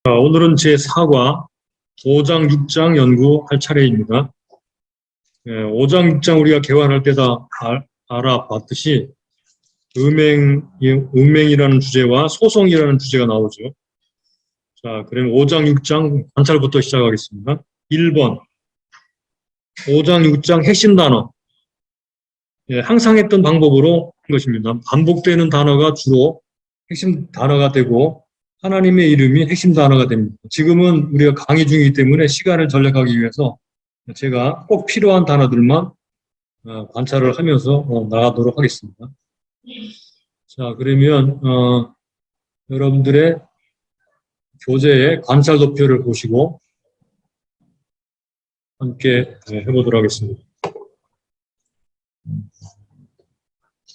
오늘은 제4과 5장, 6장 연구할 차례입니다. 5장, 6장 우리가 개관할 때 다 알아봤듯이 음행이라는 주제와 소송이라는 주제가 나오죠. 자, 그러면 5장, 6장 관찰부터 시작하겠습니다. 1번 5장, 6장 핵심 단어. 항상 했던 방법으로 한 것입니다. 반복되는 단어가 주로 핵심 단어가 되고 하나님의 이름이 핵심 단어가 됩니다. 지금은 우리가 강의 중이기 때문에 시간을 절약하기 위해서 제가 꼭 필요한 단어들만 관찰을 하면서 나가도록 하겠습니다. 자, 그러면 여러분들의 교재의 관찰 도표를 보시고 함께 해보도록 하겠습니다.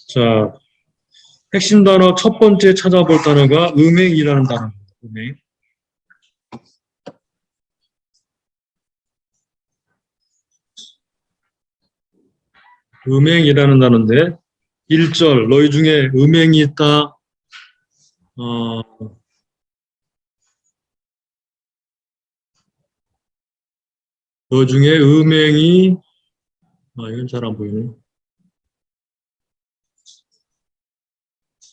자, 핵심 단어 첫 번째 찾아볼 단어가 음행이라는 단어입니다. 음행. 음행이라는 단어인데 1절 너희 중에 음행이 있다. 너희 중에 음행이 이건 잘 안 보이네.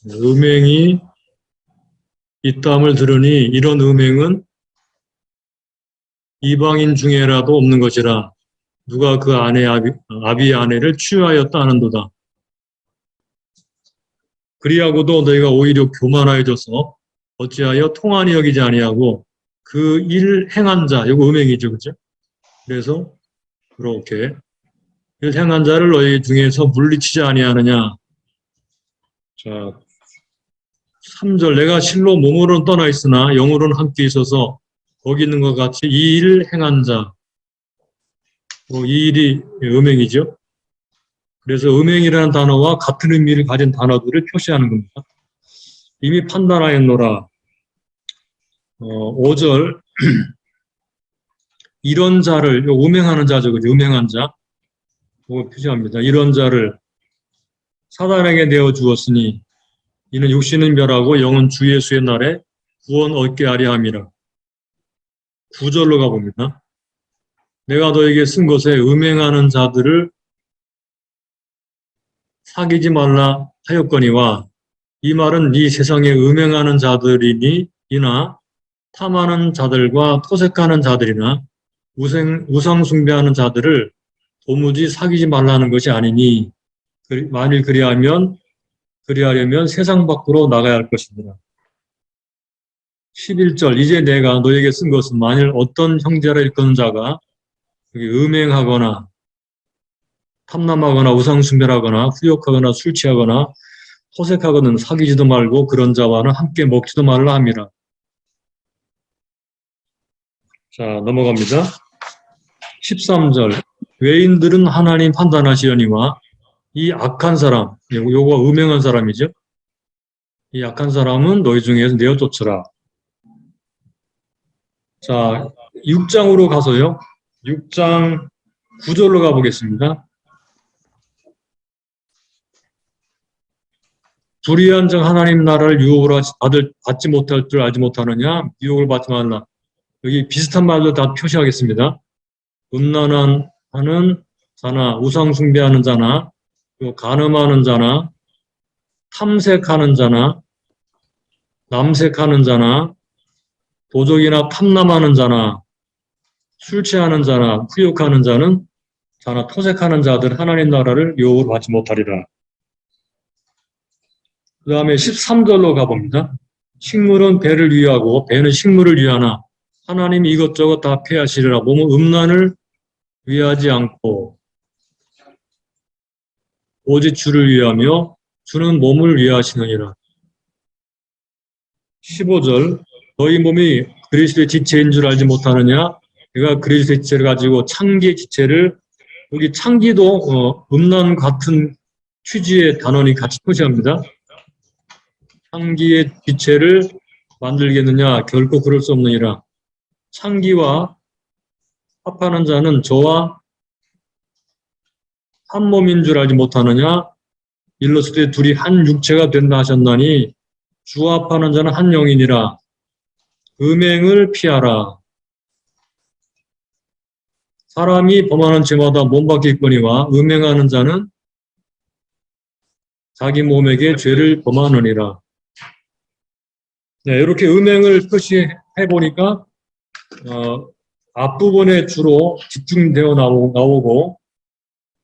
음행이 있다함을 들으니 이런 음행은 이방인 중에라도 없는 것이라 누가 그 아내 아비의 아내를 취하였다 하는도다. 그리하고도 너희가 오히려 교만하여져서 어찌하여 통한이 여기지 아니하고 그 일 행한 자, 이거 음행이죠, 그죠? 그래서 그렇게 일 행한 자를 너희 중에서 물리치지 아니하느냐. 자, 3절 내가 실로 몸으로는 떠나 있으나 영으로는 함께 있어서 거기 있는 것 같이 이 일 행한 자. 이 일이 음행이죠. 그래서 음행이라는 단어와 같은 의미를 가진 단어들을 표시하는 겁니다. 이미 판단하였노라. 5절 이런 자를, 음행하는 자죠. 그죠? 음행한 자. 그거 표시합니다. 이런 자를 사단에게 내어 주었으니 이는 육신은 멸하고 영은 주 예수의 날에 구원 얻게 하려 함이라. 9절로 가봅니다. 내가 너에게 쓴 것에 음행하는 자들을 사귀지 말라 하였거니와 이 말은 이 세상에 음행하는 자들이니 이나 탐하는 자들과 토색하는 자들이나 우상 숭배하는 자들을 도무지 사귀지 말라는 것이 아니니 만일 그리하려면 세상 밖으로 나가야 할 것입니다. 11절 이제 내가 너에게 쓴 것은 만일 어떤 형제라 일컫는 자가 음행하거나 탐남하거나 우상숭배하거나 후욕하거나 술 취하거나 호색하거나 사귀지도 말고 그런 자와는 함께 먹지도 말라 함이라. 자, 넘어갑니다. 13절 외인들은 하나님 판단하시려니와 이 악한 사람, 요거 음행한 사람이죠. 이 악한 사람은 너희 중에서 내어 쫓으라. 자, 6장으로 가서요. 6장 9절로 가보겠습니다. 불의한 정 하나님 나라를 유혹을 받지 못할 줄 알지 못하느냐? 유혹을 받지 말라. 여기 비슷한 말로 다 표시하겠습니다. 음란한 하는 자나 우상 숭배하는 자나 또 간음하는 자나 탐색하는 자나 남색하는 자나 도적이나 탐남하는 자나 술 취하는 자나 후욕하는 자는 자나 토색하는 자들 하나님 나라를 유혹을 받지 못하리라. 그 다음에 13절로 가봅니다. 식물은 배를 위하고 배는 식물을 위하나 하나님이 이것저것 다 폐하시리라. 몸은 음란을 위하지 않고 오직 주를 위하며 주는 몸을 위하시느니라. 15절 너희 몸이 그리스도의 지체인 줄 알지 못하느냐? 내가 그리스도의 지체를 가지고 창기의 지체를 여기 창기도 음란 같은 취지의 단원이 같이 표시합니다. 창기의 지체를 만들겠느냐? 결코 그럴 수 없느니라. 창기와 합하는 자는 저와 한 몸인 줄 알지 못하느냐? 일러스되 둘이 한 육체가 된다 하셨나니 주와 합하는 자는 한 영이니라. 음행을 피하라. 사람이 범하는 죄마다 몸밖에 있거니와 음행하는 자는 자기 몸에게 죄를 범하느니라. 네, 이렇게 음행을 표시해 보니까 앞부분에 주로 집중되어 나오고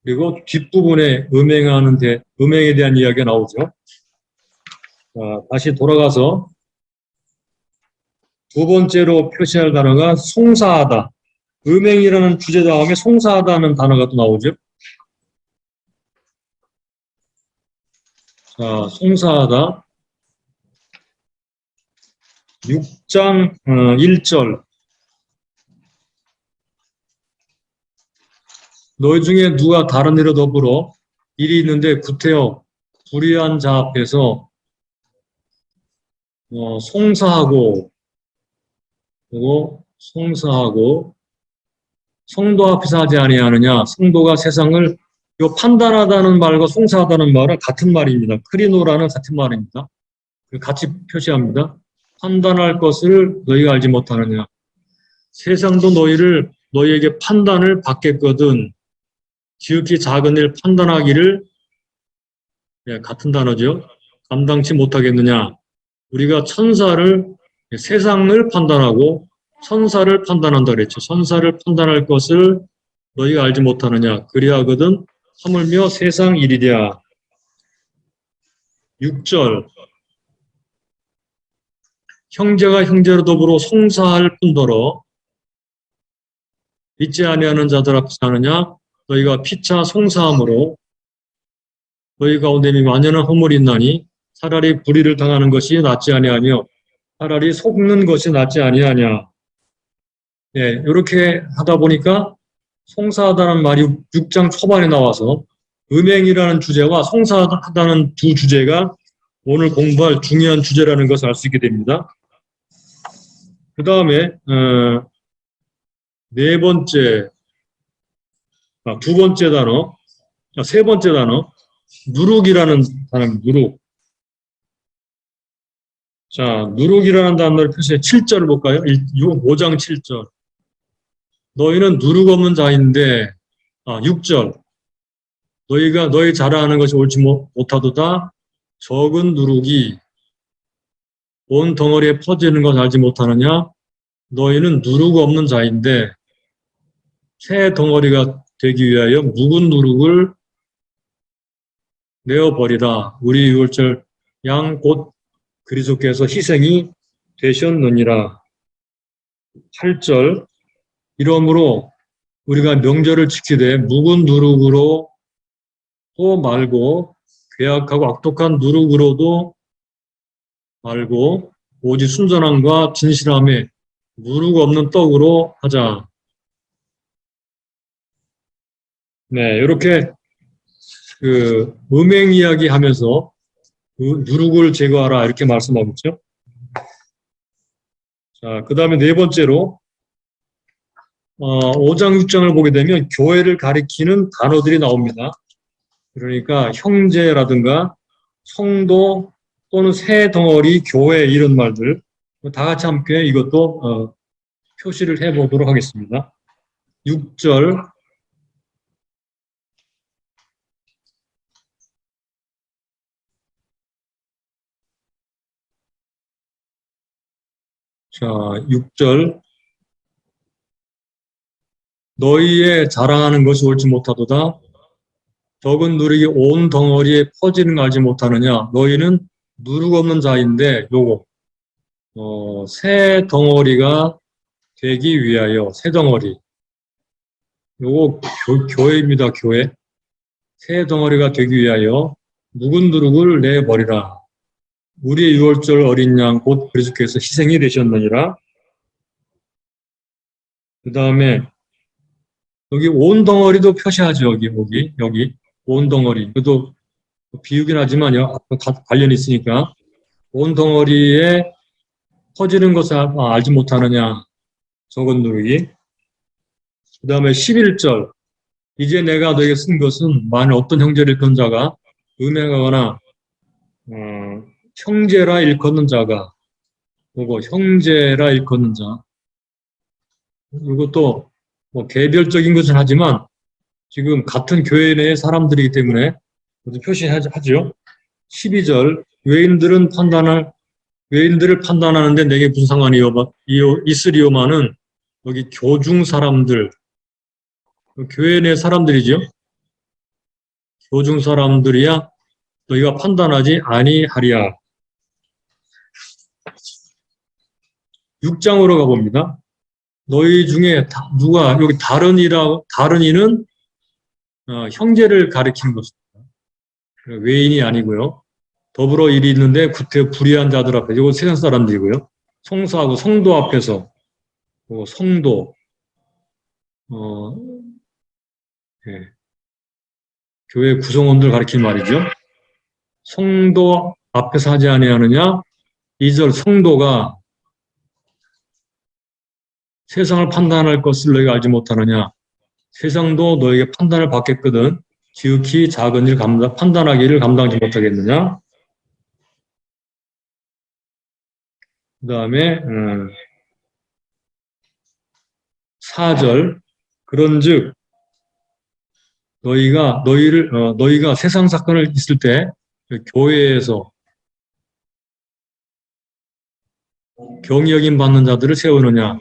그리고 뒷부분에 음행에 대한 이야기가 나오죠. 다시 돌아가서 두 번째로 표시할 단어가 송사하다. 음행이라는 주제 다음에 송사하다는 단어가 또 나오죠. 자, 송사하다. 6장 1절. 너희 중에 누가 다른 일에 더불어 일이 있는데 구태여 불의한 자 앞에서 송사하고 그리고 송사하고 성도 앞에서 하지 아니하느냐. 성도가 세상을 판단하다는 말과 송사하다는 말은 같은 말입니다. 크리노라는 같은 말입니다. 같이 표시합니다. 판단할 것을 너희가 알지 못하느냐. 세상도 너희에게 판단을 받겠거든. 지극히 작은 일 판단하기를 같은 단어죠. 감당치 못하겠느냐. 우리가 세상을 판단하고 천사를 판단한다 그랬죠. 천사를 판단할 것을 너희가 알지 못하느냐. 그리하거든 하물며 세상 일이랴. 6절. 형제가 형제로 더불어 송사할 뿐더러 믿지 아니하는 자들 앞에서 하느냐. 너희가 피차 송사함으로 너희 가운데 만연한 허물이 있나니 차라리 불의를 당하는 것이 낫지 아니하며 차라리 속는 것이 낫지 아니하냐. 예, 이렇게 하다 보니까 송사하다는 말이 6장 초반에 나와서 음행이라는 주제와 송사하다는 두 주제가 오늘 공부할 중요한 주제라는 것을 알 수 있게 됩니다. 그 다음에 두 번째 단어, 세 번째 단어, 누룩이라는 단어입니다. 누룩. 자, 누룩이라는 단어를 표시해 7절을 볼까요? 5장 7절. 너희는 누룩 없는 자인데, 6절. 너희 자라하는 것이 옳지 못하도다. 적은 누룩이 온 덩어리에 퍼지는 것을 알지 못하느냐? 너희는 누룩 없는 자인데, 새 덩어리가 되기 위하여 묵은 누룩을 내어버리라. 우리 유월절 양 곧 그리스도께서 희생이 되셨느니라. 8절. 이러므로 우리가 명절을 지키되 묵은 누룩으로 또 말고 괴악하고 악독한 누룩으로도 말고 오직 순전함과 진실함에 누룩 없는 떡으로 하자. 네, 이렇게 음행 이야기 하면서 누룩을 제거하라 이렇게 말씀하고 있죠. 자, 그 다음에 네 번째로 5장 6장을 보게 되면 교회를 가리키는 단어들이 나옵니다. 그러니까 형제라든가 성도 또는 새 덩어리, 교회 이런 말들 다 같이 함께 이것도 표시를 해보도록 하겠습니다. 6절. 자, 6절. 너희의 자랑하는 것이 옳지 못하도다. 적은 누룩이 온 덩어리에 퍼지는 걸 알지 못하느냐. 너희는 누룩 없는 자인데 요거 새 덩어리가 되기 위하여 새 덩어리. 요거 교회입니다. 교회. 새 덩어리가 되기 위하여 묵은 누룩을 내버리라. 우리의 유월절 어린 양 곧 그리스도께서 희생이 되셨느니라. 그 다음에 여기 온 덩어리도 표시하죠. 여기 온 덩어리. 그것도 비유긴 하지만요. 관련이 있으니까 온 덩어리에 퍼지는 것을 알지 못하느냐. 적은 누룩이. 그 다음에 11절. 이제 내가 너에게 쓴 것은 만일 어떤 형제를 일컫는 자가 음행하거나 형제라 일컫는 자가 그리고 형제라 일컫는 자. 이것도 뭐 개별적인 것은 하지만 지금 같은 교회 내의 사람들이기 때문에 표시하죠. 12절 외인들을 판단하는데 내게 무슨 상관이 있으리오마는 여기 교중 사람들, 교회 내 사람들이죠. 교중 사람들이야 너희가 판단하지 아니하리야. 6장으로 가봅니다. 너희 중에 누가 여기 다른 이는 형제를 가리키는 것입니다. 외인이 아니고요. 더불어 일이 있는데 구태 불의한 자들 앞에, 이거 세상 사람들이고요. 성사하고 성도 앞에서, 성도, 예. 교회 구성원들 가리키는 말이죠. 성도 앞에서 하지 아니하느냐? 2절 성도가 세상을 판단할 것을 너희가 알지 못하느냐? 세상도 너에게 판단을 받겠거든 지극히 작은 일 판단하기를 감당하지 못하겠느냐? 그 다음에 4절 그런즉 너희가 세상 사건을 있을 때 교회에서 경히 여김 받는 자들을 세우느냐?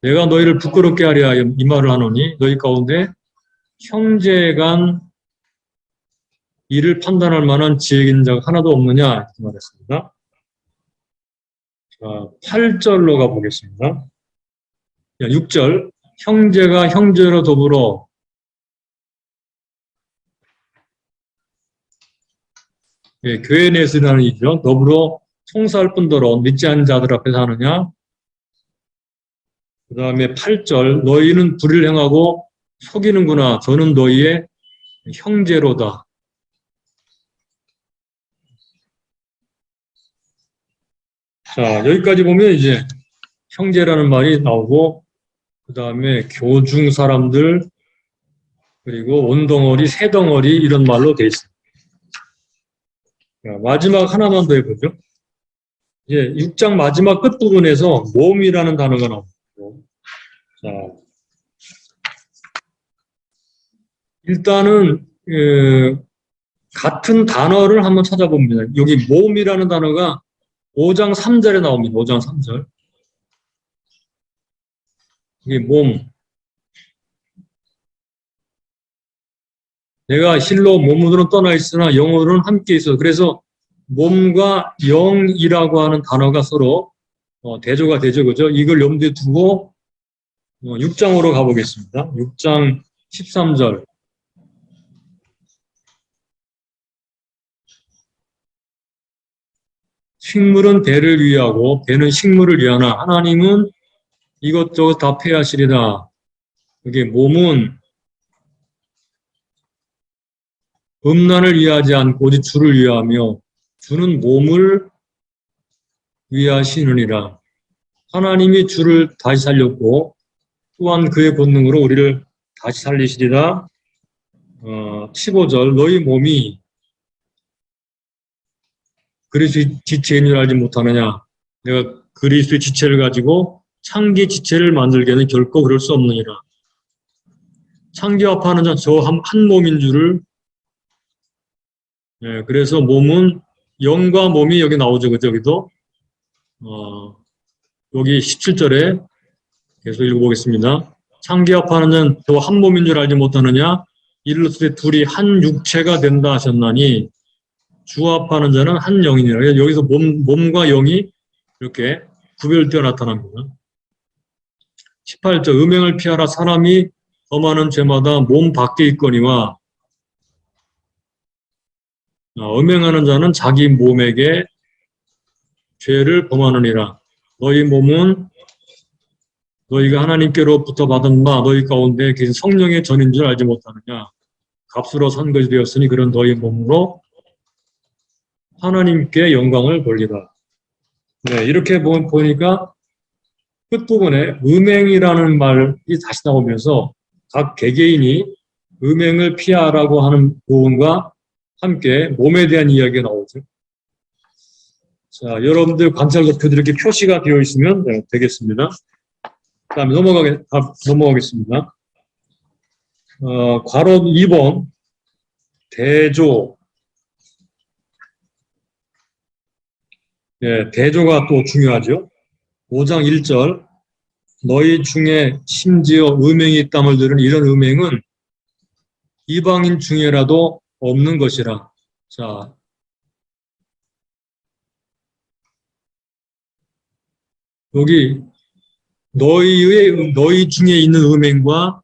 내가 너희를 부끄럽게 하려 하여 이 말을 하노니 너희 가운데 형제간 이를 판단할 만한 지혜인 자가 하나도 없느냐? 이렇게 말했습니다. 자, 8절로 가보겠습니다. 6절 형제가 형제로 더불어 교회 내에서 일하는 일이죠. 더불어 송사할 뿐더러 믿지 않은 자들 앞에서 하느냐? 그 다음에 8절 너희는 불의를 행하고 속이는구나. 저는 너희의 형제로다. 자, 여기까지 보면 이제 형제라는 말이 나오고 그 다음에 교중 사람들 그리고 온덩어리, 새덩어리 이런 말로 돼 있습니다. 자, 마지막 하나만 더 해보죠. 이제 6장 마지막 끝부분에서 몸이라는 단어가 나옵니다. 자, 일단은 같은 단어를 한번 찾아봅니다. 여기 몸이라는 단어가 5장 3절에 나옵니다. 5장 3절. 이게 몸. 내가 실로 몸으로는 떠나 있으나 영으로는 함께 있어. 그래서 몸과 영이라고 하는 단어가 서로 대조가 되죠. 그죠? 이걸 염두에 두고 6장으로 가보겠습니다. 6장 13절. 식물은 배를 위하고 배는 식물을 위하나 하나님은 이것저것 다 폐하시리라. 이게 몸은 음란을 위하지 않고 오직 주를 위하며 주는 몸을 위하시느니라. 하나님이 주를 다시 살렸고 또한 그의 권능으로 우리를 다시 살리시리라. 15절 너희 몸이 그리스도의 지체인 줄 알지 못하느냐. 내가 그리스도의 지체를 가지고 창기 지체를 만들게는 결코 그럴 수 없느니라. 창기와 파는 자 저 한 몸인 줄을. 그래서 몸은 영과 몸이 여기 나오죠. 그죠? 여기도 여기 17절에 계속 읽어보겠습니다. 창기와 파는 자는 저 한 몸인 줄 알지 못하느냐. 이르렀을 때 둘이 한 육체가 된다 하셨나니 주와 파는 자는 한 영이니라. 여기서 몸과 영이 이렇게 구별되어 나타납니다. 18절 음행을 피하라. 사람이 범하는 죄마다 몸 밖에 있거니와 음행하는 자는 자기 몸에게 죄를 범하느니라. 너희 몸은 너희가 하나님께로부터 받은 바 너희 가운데 계신 성령의 전인 줄 알지 못하느냐. 값으로 산 것이 되었으니 그런 너희 몸으로 하나님께 영광을 돌리라. 네, 이렇게 보니까 끝부분에 음행이라는 말이 다시 나오면서 각 개개인이 음행을 피하라고 하는 부분과 함께 몸에 대한 이야기가 나오죠. 자, 여러분들 관찰 도표들 이렇게 표시가 되어 있으면 되겠습니다. 다음에 넘어가겠습니다. 괄호 2번, 대조. 예, 대조가 또 중요하죠. 5장 1절, 너희 중에 심지어 음행이 있다물 들은 이런 음행은 이방인 중에라도 없는 것이라. 자, 여기 너희 중에 있는 음행과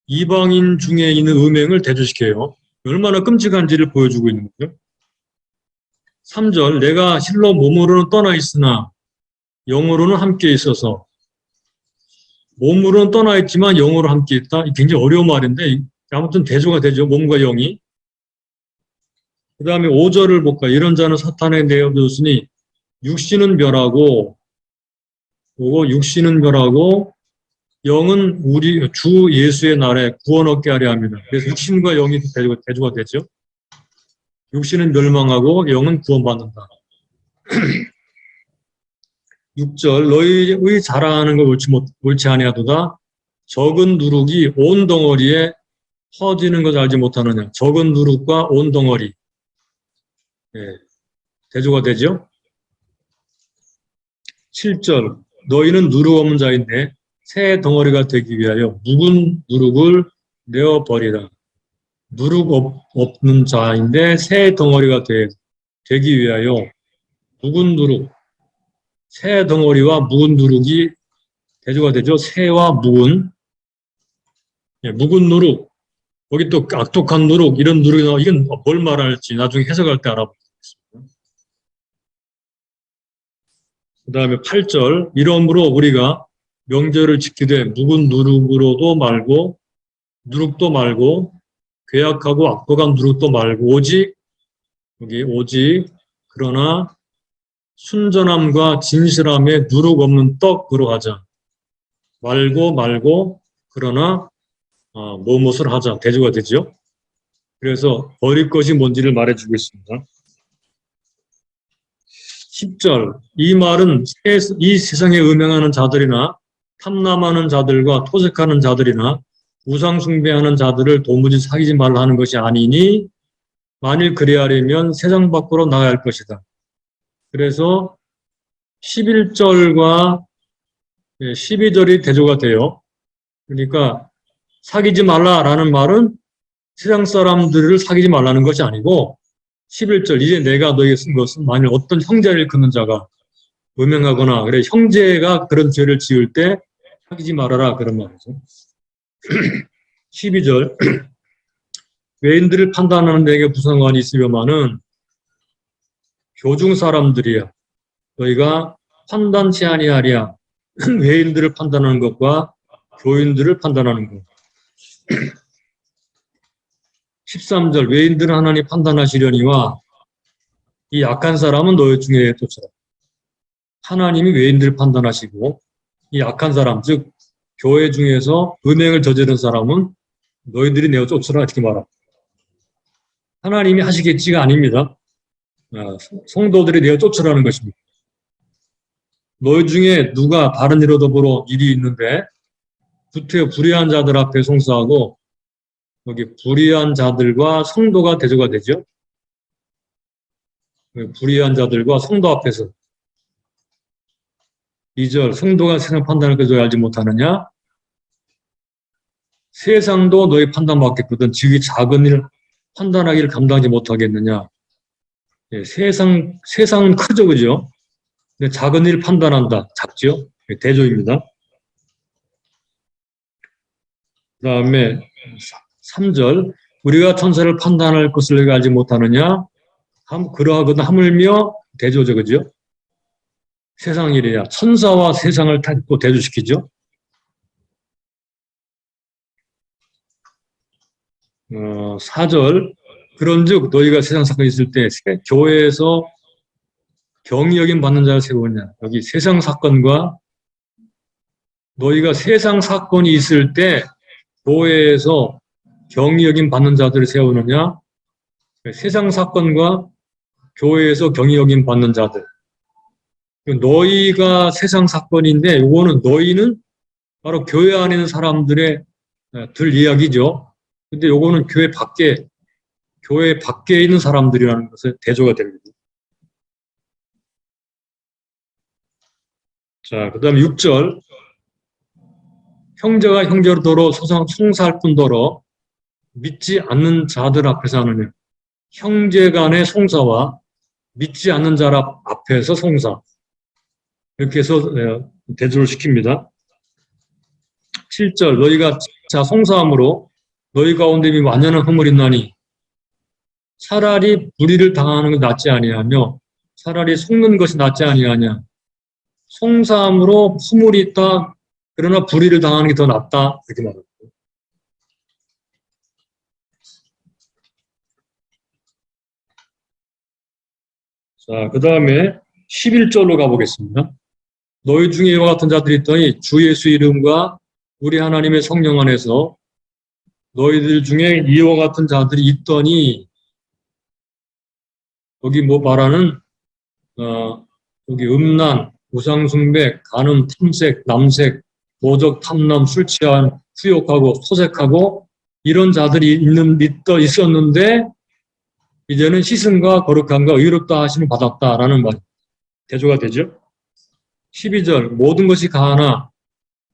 이방인 중에 있는 음행을 대조시켜요. 얼마나 끔찍한지를 보여주고 있는 거죠. 3절, 내가 실로 몸으로는 떠나 있으나 영으로는 함께 있어서. 몸으로는 떠나 있지만 영으로 함께 있다. 굉장히 어려운 말인데 아무튼 대조가 되죠. 몸과 영이. 그 다음에 5절을 볼까. 이런 자는 사탄에 내어두었으니 육신은 멸하고, 영은 우리 주 예수의 날에 구원 얻게 하려 합니다. 그래서 육신과 영이 대조가 되죠. 육신은 멸망하고 영은 구원받는다. 6절, 너희의 자라하는 걸 옳지 아니하도다. 적은 누룩이 온 덩어리에 퍼지는 것을 알지 못하느냐. 적은 누룩과 온 덩어리. 예, 대조가 되죠. 7절, 너희는 누룩 없는 자인데 새 덩어리가 되기 위하여 묵은 누룩을 내어버리라. 누룩 없는 자인데 새 덩어리가 되기 위하여 묵은 누룩, 새 덩어리와 묵은 누룩이 대조가 되죠. 새와 묵은. 예, 묵은 누룩, 거기 또 악독한 누룩, 이런 누룩이 이건 뭘 말할지 나중에 해석할 때 알아보겠습니다. 그 다음에 8절, 이러므로 우리가 명절을 지키되 묵은 누룩으로도 말고 누룩도 말고 괴악하고 악독한 누룩도 말고 오직 그러나 순전함과 진실함에 누룩 없는 떡으로 하자. 말고 그러나 무엇을 하자. 대조가 되죠. 그래서 버릴 것이 뭔지를 말해주고 있습니다. 10절, 이 말은 이 세상에 음행하는 자들이나 탐남하는 자들과 토색하는 자들이나 우상 숭배하는 자들을 도무지 사귀지 말라 하는 것이 아니니 만일 그리하려면 세상 밖으로 나가야 할 것이다. 그래서 11절과 12절이 대조가 돼요. 그러니까 사귀지 말라라는 말은 세상 사람들을 사귀지 말라는 것이 아니고 11절, 이제 내가 너에게 쓴 것은 만일 어떤 형제를 긋는 자가 음행하거나 그래 형제가 그런 죄를 지을 때 사귀지 말아라 그런 말이죠. 12절, 외인들을 판단하는 데에게 부상관이 있으려마는 교중 사람들이야. 너희가 판단치 아니하랴. 외인들을 판단하는 것과 교인들을 판단하는 것. 13절, 외인들은 하나님 판단하시려니와 이 악한 사람은 너희 중에 쫓아라. 하나님이 외인들을 판단하시고 이 악한 사람, 즉 교회 중에서 음행을 저지른 사람은 너희들이 내어 쫓으라 이렇게 말합니다. 하나님이 하시겠지가 아닙니다. 성도들이 내어 쫓으라는 것입니다. 너희 중에 누가 다른 일로 더불어 일이 있는데 구태여 불의한 자들 앞에 송사하고 여기 불의한 자들과 성도가 대조가 되죠. 불의한 자들과 성도 앞에서 2절, 성도가 세상 판단을 그저 알지 못하느냐? 세상도 너희 판단받겠거든. 지극히 작은 일 판단하기를 감당하지 못하겠느냐? 예, 세상은 크죠, 그죠? 근데 작은 일 판단한다. 작죠? 예, 대조입니다. 그 다음에 3절, 우리가 천사를 판단할 것을 너희가 알지 못하느냐? 그러하거든 하물며 대조죠, 그죠? 세상 일이야. 천사와 세상을 또 대조시키죠. 4절, 그런즉 너희가 세상 사건이 있을 때 교회에서 경의 여김 받는 자를 세우느냐. 여기 세상 사건과 너희가 세상 사건이 있을 때 교회에서 경의 여김 받는 자들을 세우느냐. 세상 사건과 교회에서 경의 여김 받는 자들. 너희가 세상 사건인데 요거는 너희는 바로 교회 안에 있는 사람들의 들 이야기죠. 근데 요거는 교회 밖에 있는 사람들이라는 것에 대조가 됩니다. 자, 그 다음에 6절. 형제가 형제로 송사할 뿐더러 믿지 않는 자들 앞에서 하느냐. 형제 간의 송사와 믿지 않는 자 앞에서 송사. 이렇게 해서 대조를 시킵니다. 7절. 너희가 자 송사함으로 너희 가운데 완전한 허물이 있나니 차라리 불의를 당하는 것이 낫지 아니하며 차라리 속는 것이 낫지 아니하냐. 송사함으로 허물이 있다. 그러나 불의를 당하는 게 더 낫다. 이렇게 말합니다. 자, 그 다음에 11절로 가보겠습니다. 너희 중에 이와 같은 자들이 있더니 주 예수 이름과 우리 하나님의 성령 안에서 너희들 중에 이와 같은 자들이 있더니 여기 뭐 말하는 여기 음란, 우상숭배, 간음, 탐색, 남색, 모적, 탐남, 술 취한, 후욕하고 소색하고 이런 자들이 있었는데 이제는 씻음과 거룩함과 의롭다 하심을 받았다라는 말 대조가 되죠. 12절 모든 것이 가하나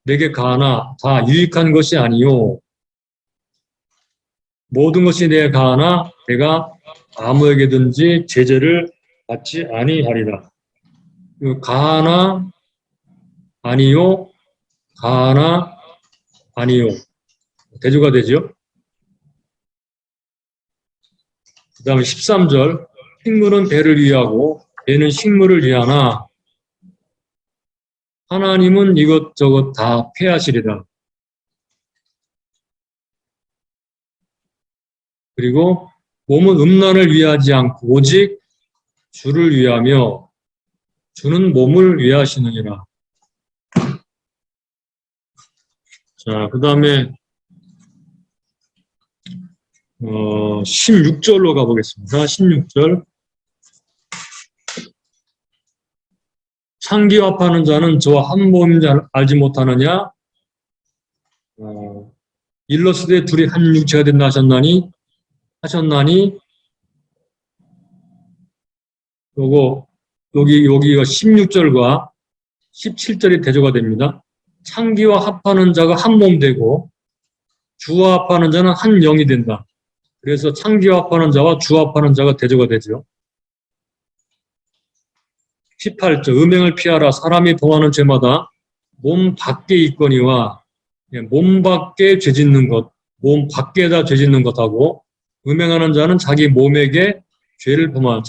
내게 가하나 다 유익한 것이 아니요 모든 것이 내게 가하나 내가 아무에게든지 제재를 받지 아니하리라. 가하나 아니요 가하나 아니요 대조가 되죠. 그 다음에 13절 식물은 배를 위하고 배는 식물을 위하나 하나님은 이것저것 다 폐하시리라. 그리고 몸은 음란을 위하지 않고 오직 주를 위하며 주는 몸을 위하시느니라. 자, 그 다음에 16절로 가보겠습니다. 16절 창기합하는 자는 저와 한 몸인지 알지 못하느냐? 일러스되 둘이 한 육체가 된다 하셨나니 여기가 16절과 17절이 대조가 됩니다. 창기와 합하는 자가 한 몸 되고 주와 합하는 자는 한 영이 된다. 그래서 창기와 합하는 자와 주와 합하는 자가 대조가 되죠. 18절 음행을 피하라. 사람이 범하는 죄마다 몸 밖에 있거니와 몸 밖에 죄짓는 것, 몸 밖에다 죄짓는 것하고 음행하는 자는 자기 몸에게 죄를 범하는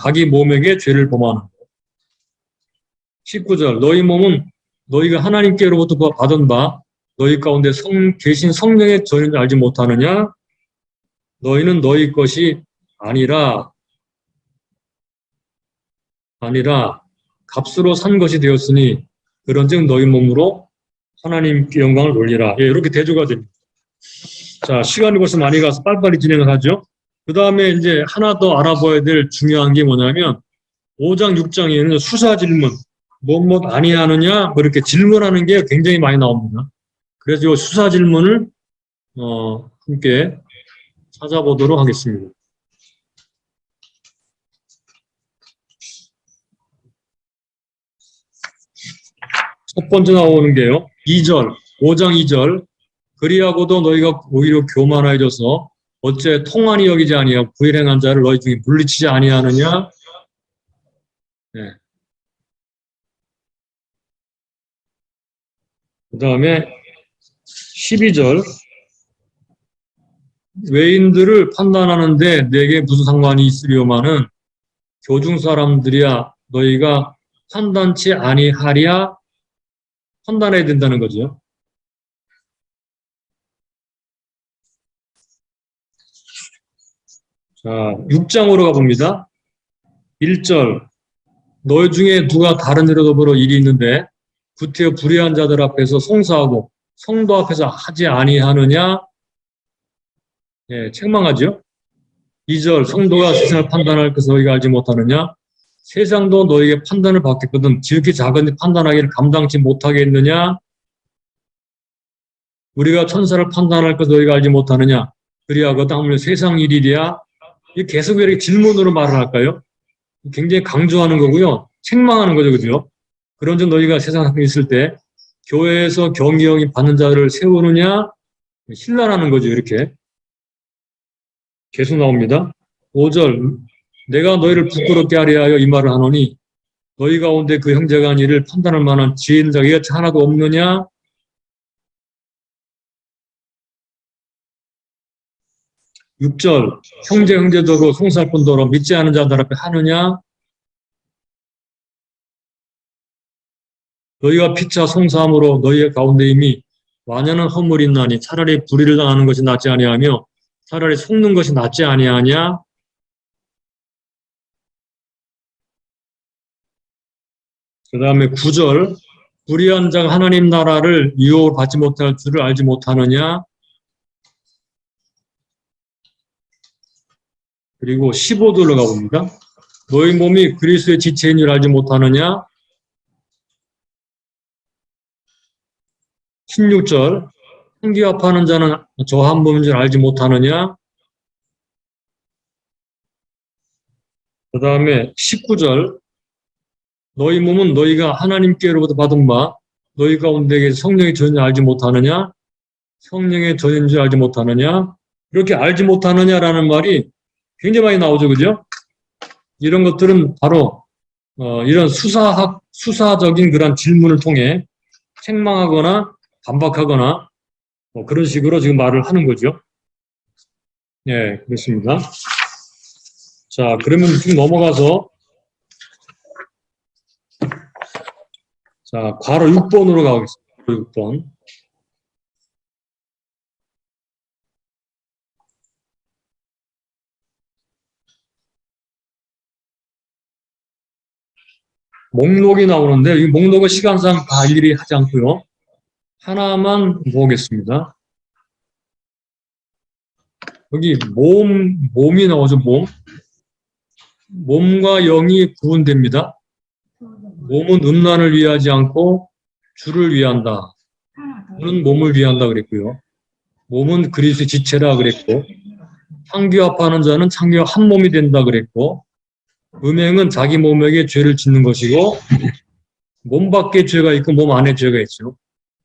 것. 19절 너희 몸은 너희가 하나님께로부터 받은 바 너희 가운데 계신 성령의 전인지 알지 못하느냐? 너희는 너희 것이 아니라 값으로 산 것이 되었으니 그런즉 너희 몸으로 하나님께 영광을 돌리라. 예, 이렇게 대조가 됩니다. 자, 시간이 벌써 많이 가서 빨리빨리 진행을 하죠. 그 다음에 이제 하나 더 알아봐야 될 중요한 게 뭐냐면 5장, 6장에는 수사 질문, 뭐 아니하느냐, 뭐 이렇게 질문하는 게 굉장히 많이 나옵니다. 그래서 이 수사 질문을 함께 찾아보도록 하겠습니다. 첫 번째 나오는 게요. 2절, 5장 2절. 그리하고도 너희가 오히려 교만해져서 어째 통한이 여기지 아니하고 부일행한 자를 너희 중에 물리치지 아니하느냐? 네. 그 다음에 12절. 외인들을 판단하는데 내게 무슨 상관이 있으려마는 교중 사람들이야 너희가 판단치 아니하랴 판단해야 된다는 거죠. 자, 6장으로 가봅니다. 1절 너희 중에 누가 다른 일에 더불어 일이 있는데 구태여 불의한 자들 앞에서 송사하고 성도 앞에서 하지 아니하느냐? 예, 책망하죠. 2절 성도가 세상을 판단할 것을 너희가 알지 못하느냐? 세상도 너에게 판단을 받겠거든 지극히 작은데 판단하기를 감당치 못하겠느냐? 우리가 천사를 판단할 것 너희가 알지 못하느냐? 그리하거든 하물며 세상 일이랴. 이 계속 이렇게 질문으로 말을 할까요? 굉장히 강조하는 거고요. 책망하는 거죠. 그죠? 그런즉 너희가 세상에 있을 때 교회에서 경영이 받는 자를 세우느냐? 신랄하는 거죠. 이렇게. 계속 나옵니다. 5절 내가 너희를 부끄럽게 하려 하여 이 말을 하노니 너희 가운데 그 형제가 한 일을 판단할 만한 지혜 있는 자가 여치 하나도 없느냐? 6절 형제더러 송사할 뿐더러 믿지 않은 자들 앞에 하느냐? 너희가 피차 송사함으로 너희 가운데 이미 완연한 허물이 있나니 차라리 불의를 당하는 것이 낫지 아니하며 차라리 속는 것이 낫지 아니하냐? 그 다음에 9절 불의한 자가 하나님 나라를 유혹을 받지 못할 줄을 알지 못하느냐? 그리고 15절로 가봅니다. 너희 몸이 그리스도의 지체인 줄 알지 못하느냐? 16절 한기합하는 자는 저 한 몸인 줄 알지 못하느냐? 그 다음에 19절 너희 몸은 너희가 하나님께로부터 받은 바 너희 가운데 성령의 전인 알지 못하느냐? 성령의 전인 줄 알지 못하느냐? 이렇게 알지 못하느냐라는 말이 굉장히 많이 나오죠. 그죠? 이런 것들은 바로 이런 수사적인 그런 질문을 통해 책망하거나 반박하거나 그런 식으로 지금 말을 하는 거죠. 네, 그렇습니다. 자, 그러면 지금 넘어가서 자, 괄호 6번으로 가겠습니다. 괄호 6번. 목록이 나오는데 이 목록은 시간상 다 일일이 하지 않고요. 하나만 보겠습니다. 여기 몸이 나오죠. 몸과 영이 구분됩니다. 몸은 음란을 위하지 않고 주를 위한다. 주는 몸을 위한다 그랬고요. 몸은 그리스도의 지체라 그랬고 창교합하는 자는 창교와 한 몸이 된다 그랬고 음행은 자기 몸에게 죄를 짓는 것이고 몸 밖에 죄가 있고 몸 안에 죄가 있죠.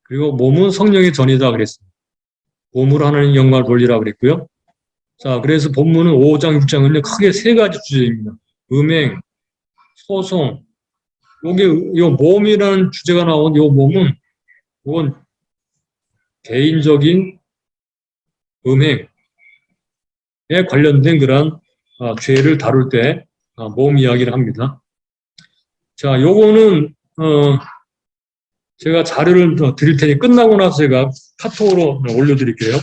그리고 몸은 성령의 전이다 그랬습니다. 몸으로 하나님 영광을 돌리라 그랬고요. 자, 그래서 본문은 5장, 6장은요, 크게 세 가지 주제입니다. 음행, 소송, 요 몸이라는 주제가 나온 요 몸은, 이건 개인적인 음행에 관련된 그런 죄를 다룰 때 몸 이야기를 합니다. 자, 요거는, 제가 자료를 더 드릴 테니 끝나고 나서 제가 카톡으로 올려드릴게요.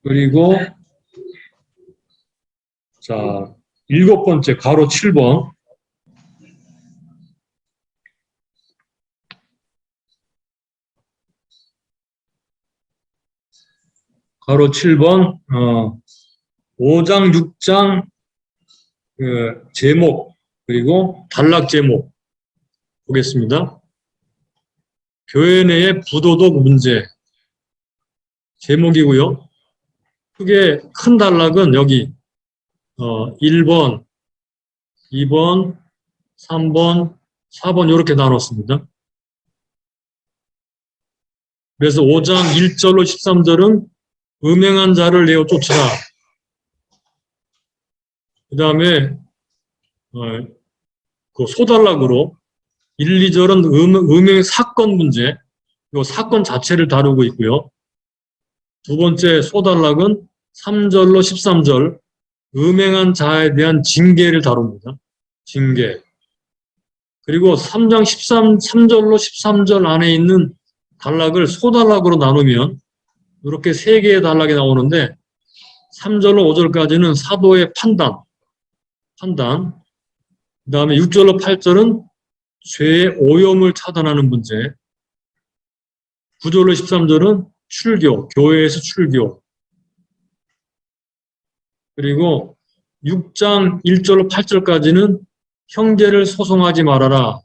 그리고 자, 7번째 괄호 7번. 괄호 7번 5장 6장 그 제목 그리고 단락 제목 보겠습니다. 교회 내의 부도덕 문제 제목이고요. 크게 큰 단락은 여기 1번, 2번, 3번, 4번 이렇게 나눴습니다. 그래서 5장 1절로 13절은 음행한 자를 내어 쫓으라. 그 다음에 그 소단락으로 1, 2절은 음행 사건 문제, 이 사건 자체를 다루고 있고요. 두 번째 소단락은 3절로 13절 음행한 자에 대한 징계를 다룹니다. 징계. 그리고 3장 3절로 13절 안에 있는 단락을 소단락으로 나누면 이렇게 세 개의 단락이 나오는데 3절로 5절까지는 사도의 판단. 그 다음에 6절로 8절은 죄의 오염을 차단하는 문제. 9절로 13절은 출교, 교회에서 출교. 그리고 6장 1절로 8절까지는 형제를 소송하지 말아라.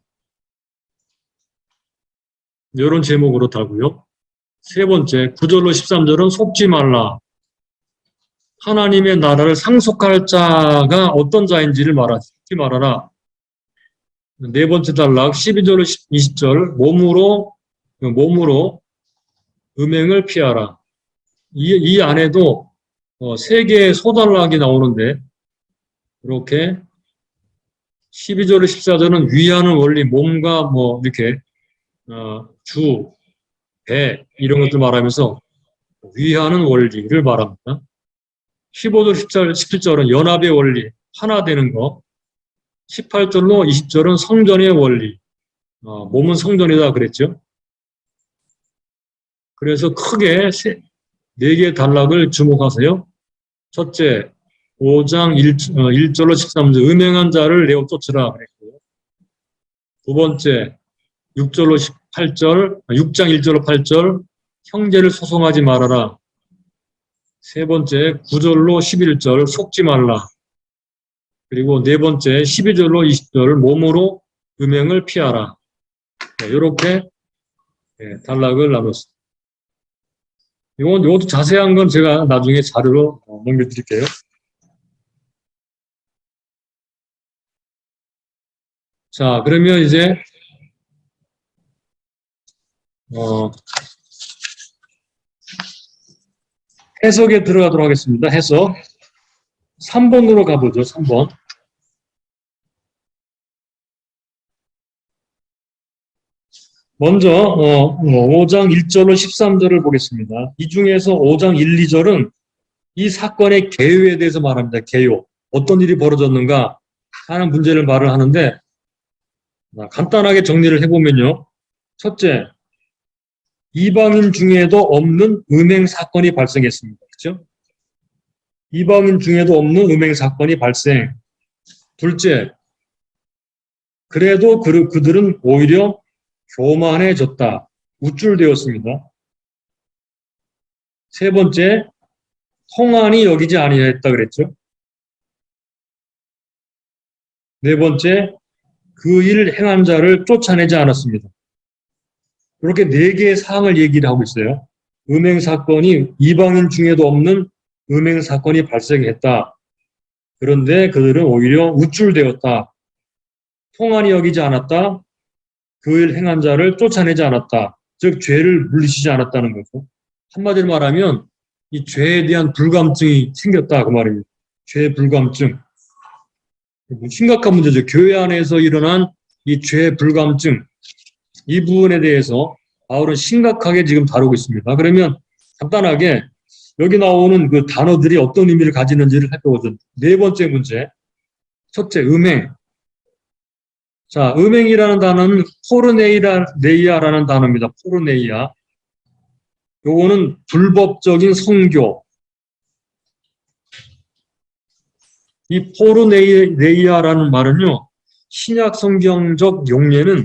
이런 제목으로 다고요. 세 번째, 9절로 13절은 속지 말라. 하나님의 나라를 상속할 자가 어떤 자인지를 속지 말아라. 네 번째 단락, 12절로 20절, 몸으로 음행을 피하라. 이 안에도 세 개의 소단락이 나오는데, 이렇게 12절로 14절은 위하는 원리, 몸과 이렇게 주, 배 이런 것들 말하면서 위하는 원리를 말합니다. 15절, 17절은 연합의 원리, 하나 되는 거. 18절로 20절은 성전의 원리, 몸은 성전이다 그랬죠. 그래서 크게 네 개의 단락을 주목하세요. 첫째, 5장 1절로 13절, 음행한 자를 내어 쫓으라 그랬고, 두 번째, 6절로 18절, 6장 1절로 8절, 형제를 소송하지 말아라. 세 번째, 9절로 11절, 속지 말라. 그리고 네 번째, 12절로 20절, 몸으로 음행을 피하라. 이렇게 단락을 나눴습니다. 이것도 자세한 건 제가 나중에 자료로 넘겨드릴게요. 자, 그러면 이제 해석에 들어가도록 하겠습니다. 해석 3번으로 가보죠. 3번. 먼저 5장 1절로 13절을 보겠습니다. 이 중에서 5장 1, 2절은 이 사건의 개요에 대해서 말합니다. 개요. 어떤 일이 벌어졌는가 하는 문제를 말을 하는데, 간단하게 정리를 해보면요. 첫째, 이방인 중에도 없는 음행 사건이 발생했습니다. 그렇죠? 이방인 중에도 없는 음행 사건이 발생. 둘째, 그래도 그들은 오히려 교만해졌다. 우쭐되었습니다. 세 번째, 통한이 여기지 아니했다 그랬죠. 네 번째, 그 일을 행한 자를 쫓아내지 않았습니다. 이렇게 네 개의 사항을 얘기를 하고 있어요. 음행 사건이 이방인 중에도 없는 음행 사건이 발생했다. 그런데 그들은 오히려 우쭐되었다. 통한이 여기지 않았다. 그 일 행한 자를 쫓아내지 않았다. 즉 죄를 물리치지 않았다는 거죠. 한마디로 말하면 이 죄에 대한 불감증이 생겼다 그 말입니다. 죄 불감증. 심각한 문제죠. 교회 안에서 일어난 이 죄 불감증, 이 부분에 대해서 바울은 심각하게 지금 다루고 있습니다. 그러면 간단하게 여기 나오는 그 단어들이 어떤 의미를 가지는지를 살펴보죠. 네 번째 문제. 첫째, 음행. 자, 음행이라는 단어는 포르네이아라는 단어입니다. 포르네이아. 요거는 불법적인 성교. 이 포르네이아라는 말은요, 신약 성경적 용례는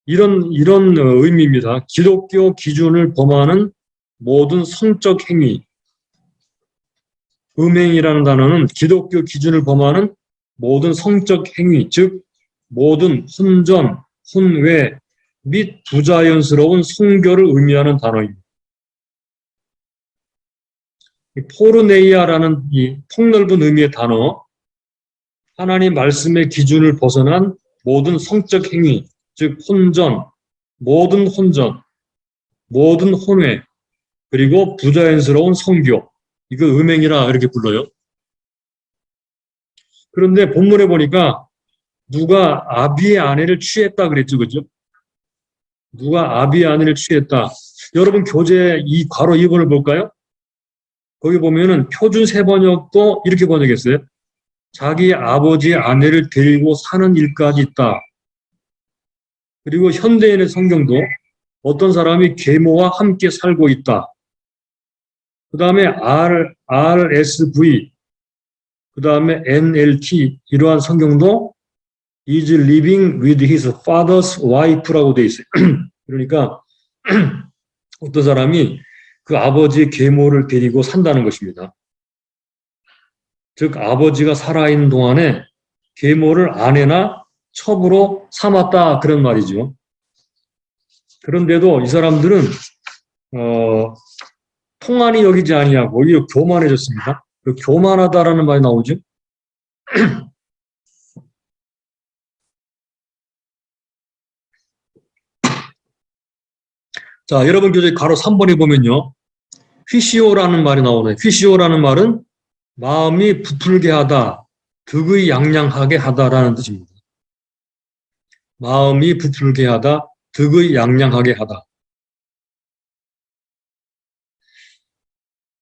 이런 의미입니다. 기독교 기준을 범하는 모든 성적 행위. 음행이라는 단어는 기독교 기준을 범하는 모든 성적 행위, 즉 모든 혼전, 혼외 및 부자연스러운 성교를 의미하는 단어입니다. 포르네이아라는 이 폭넓은 의미의 단어, 하나님 말씀의 기준을 벗어난 모든 성적 행위, 즉 혼전, 모든 혼외, 그리고 부자연스러운 성교, 이거 음행이라 이렇게 불러요. 그런데 본문에 보니까 누가 아비의 아내를 취했다 그랬죠, 그죠? 누가 아비의 아내를 취했다. 여러분 교재 이 괄호 2번을 볼까요? 거기 보면은 표준 세번역도 이렇게 번역했어요. 자기 아버지의 아내를 데리고 사는 일까지 있다. 그리고 현대인의 성경도 어떤 사람이 계모와 함께 살고 있다. 그 다음에 RSV, 그 다음에 NLT 이러한 성경도 is living with his father's wife라고 되어 있어요. 그러니까 어떤 사람이 그 아버지의 계모를 데리고 산다는 것입니다. 즉 아버지가 살아있는 동안에 계모를 아내나 첩으로 삼았다 그런 말이죠. 그런데도 이 사람들은 통한이 여기지 아니하고 오히려 교만해졌습니다. 그 교만하다라는 말이 나오죠. 자, 여러분 교재 가로 3번에 보면요. 휘시오라는 말이 나오네요. 휘시오라는 말은 마음이 부풀게 하다, 득의 양양하게 하다라는 뜻입니다. 마음이 부풀게 하다, 득의 양양하게 하다.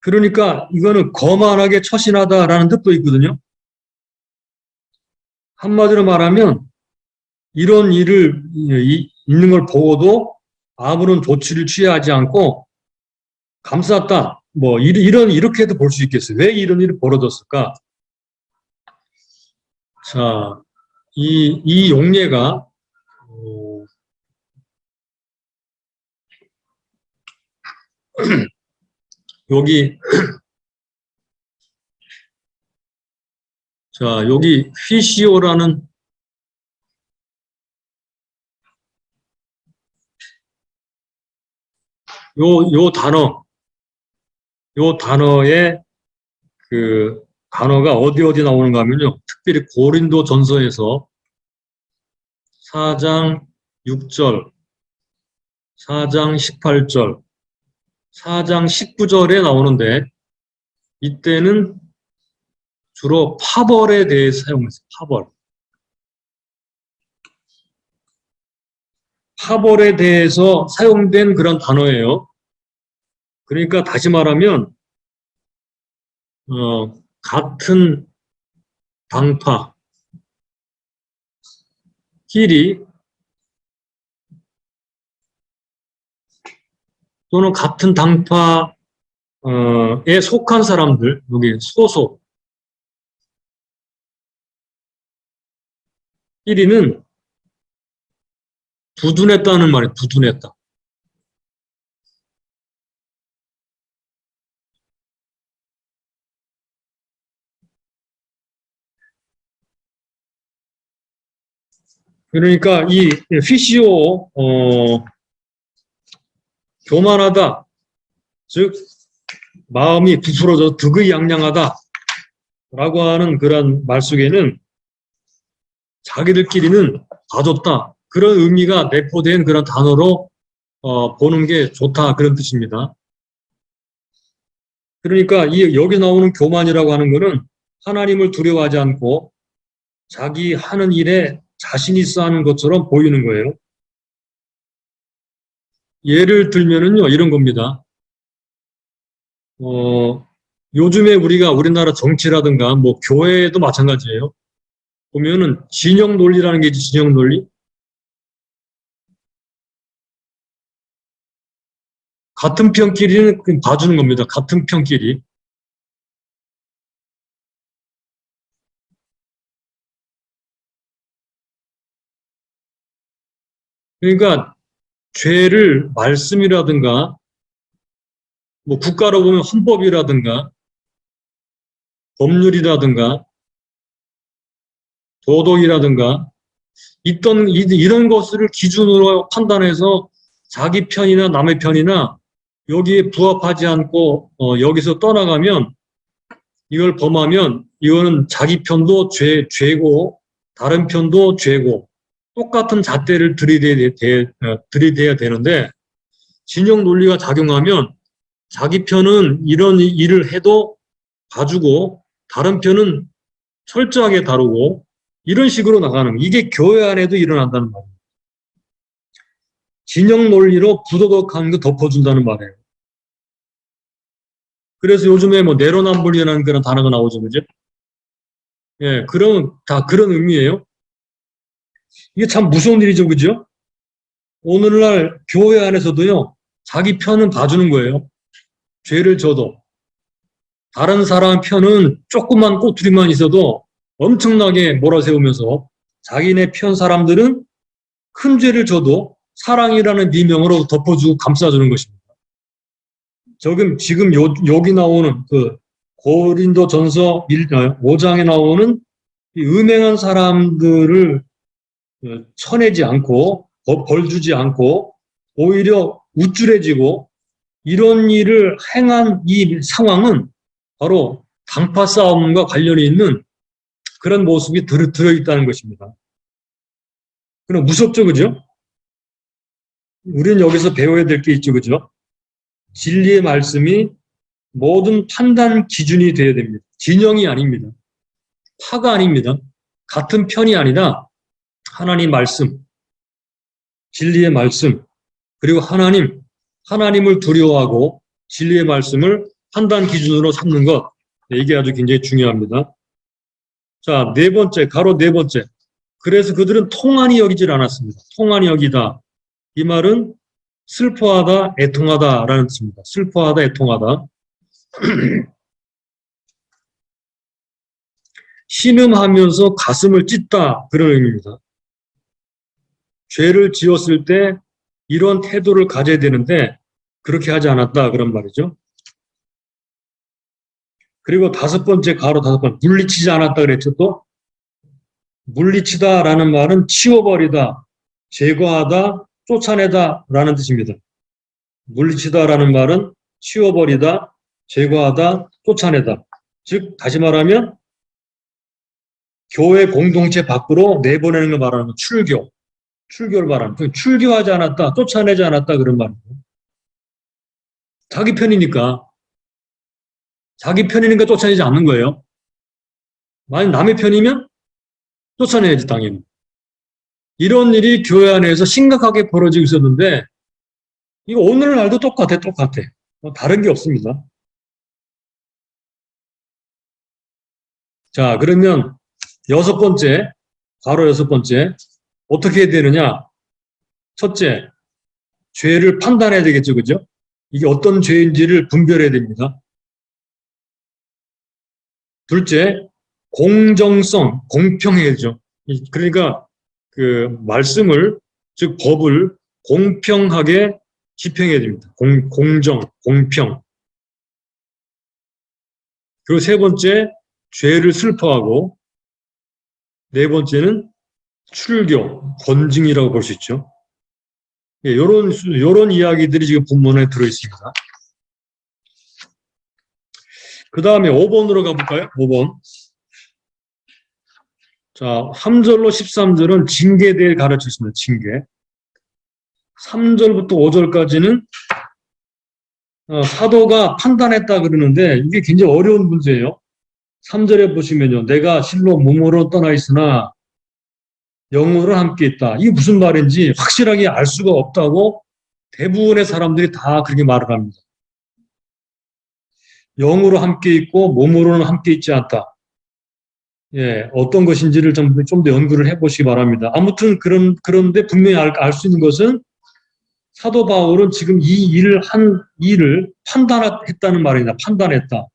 그러니까 이거는 거만하게 처신하다라는 뜻도 있거든요. 한마디로 말하면 이런 일을 있는 걸 보고도 아무런 조치를 취하지 않고 감쌌다. 뭐 이렇게도 볼 수 있겠어요. 왜 이런 일이 벌어졌을까? 자, 이 용례가 여기 자, 여기 휘시오라는 요 단어의 그 단어가 어디 나오는가 하면요. 특별히 고린도 전서에서 4장 6절, 4장 18절, 4장 19절에 나오는데 이때는 주로 파벌에 대해 사용했어요. 파벌에 대해서 사용된 그런 단어예요. 그러니까 다시 말하면 같은 당파끼리 또는 같은 당파에 속한 사람들, 여기 소속끼리는 두둔했다는 말이에요. 두둔했다. 그러니까 이 휘시오 교만하다, 즉 마음이 부풀어져 득의 양양하다 라고 하는 그런 말 속에는 자기들끼리는 봐줬다 그런 의미가 내포된 그런 단어로 보는 게 좋다 그런 뜻입니다. 그러니까 여기 나오는 교만이라고 하는 것은 하나님을 두려워하지 않고 자기 하는 일에 자신 있어 하는 것처럼 보이는 거예요. 예를 들면은요, 이런 겁니다. 요즘에 우리나라 정치라든가 뭐 교회도 마찬가지예요. 보면은 진영 논리라는 게 있지, 진영 논리. 같은 편끼리는 봐주는 겁니다. 같은 편끼리. 그러니까 죄를 말씀이라든가 뭐 국가로 보면 헌법이라든가 법률이라든가 도덕이라든가 이런 것을 기준으로 판단해서 자기 편이나 남의 편이나 여기에 부합하지 않고 여기서 떠나가면 이걸 범하면 이거는 자기 편도 죄고 다른 편도 죄고 똑같은 잣대를 들이대야 되는데 진영 논리가 작용하면 자기 편은 이런 일을 해도 봐주고 다른 편은 철저하게 다루고 이런 식으로 나가는 이게 교회 안에도 일어난다는 말이에요. 진영 논리로 부도덕한 거 덮어준다는 말이에요. 그래서 요즘에 뭐 내로남불이라는 그런 단어가 나오죠, 그죠? 예, 다 그런 의미예요. 이게 참 무서운 일이죠, 그죠? 오늘날 교회 안에서도요, 자기 편은 봐주는 거예요. 죄를 져도. 다른 사람 편은 조그만 꼬투리만 있어도 엄청나게 몰아세우면서 자기네 편 사람들은 큰 죄를 져도 사랑이라는 미명으로 덮어주고 감싸주는 것입니다. 지금 여기 나오는 그 고린도전서 5장에 나오는 이 음행한 사람들을 쳐내지 않고 벌 주지 않고 오히려 우쭐해지고 이런 일을 행한 이 상황은 바로 당파 싸움과 관련이 있는 그런 모습이 들어있다는 것입니다. 그럼 무섭죠, 그죠? 우리는 여기서 배워야 될 게 있죠, 그죠? 진리의 말씀이 모든 판단 기준이 되어야 됩니다. 진영이 아닙니다. 파가 아닙니다. 같은 편이 아니라 하나님 말씀, 진리의 말씀, 그리고 하나님을 두려워하고 진리의 말씀을 판단 기준으로 삼는 것, 이게 아주 굉장히 중요합니다. 자, 네 번째, 가로 네 번째. 그래서 그들은 통한이 여기질 않았습니다. 통한이 여기다. 이 말은 슬퍼하다, 애통하다라는 뜻입니다. 슬퍼하다, 애통하다. 신음하면서 가슴을 찢다, 그런 의미입니다. 죄를 지었을 때 이런 태도를 가져야 되는데 그렇게 하지 않았다, 그런 말이죠. 그리고 다섯 번째, 가로 다섯 번, 물리치지 않았다 그랬죠, 또? 물리치다라는 말은 치워버리다, 제거하다, 쫓아내다 라는 뜻입니다. 물리치다라는 말은 치워버리다, 제거하다, 쫓아내다. 즉 다시 말하면 교회 공동체 밖으로 내보내는 걸 말하는 거, 출교를 말하는 거. 출교하지 않았다, 쫓아내지 않았다 그런 말이에요. 자기 편이니까 쫓아내지 않는 거예요. 만약 남의 편이면 쫓아내야지 당연히. 이런 일이 교회 안에서 심각하게 벌어지고 있었는데 이거 오늘날도 똑같아. 다른 게 없습니다. 자, 그러면 여섯 번째, 바로 여섯 번째, 어떻게 해야 되느냐? 첫째, 죄를 판단해야 되겠죠, 그죠? 이게 어떤 죄인지를 분별해야 됩니다. 둘째, 공정성, 공평해야죠. 그러니까 그 말씀을, 즉 법을 공평하게 집행해야 됩니다. 공정, 공평. 그리고 세 번째, 죄를 슬퍼하고, 네 번째는 출교, 권징이라고 볼 수 있죠. 요런 이야기들이 지금 본문에 들어있습니다. 그 다음에 5번으로 가볼까요? 5번. 자, 3절로 13절은 징계에 대해 가르쳐 있습니다. 징계. 3절부터 5절까지는 사도가 판단했다 그러는데 이게 굉장히 어려운 문제예요. 3절에 보시면요. 내가 실로 몸으로 떠나 있으나 영으로 함께 있다. 이게 무슨 말인지 확실하게 알 수가 없다고 대부분의 사람들이 다 그렇게 말을 합니다. 영으로 함께 있고 몸으로는 함께 있지 않다. 예, 어떤 것인지를 좀 더 연구를 해보시기 바랍니다. 아무튼 그런데 분명히 알 수 있는 것은 사도 바울은 지금 이 일을 판단했다는 말입니다. 판단했다.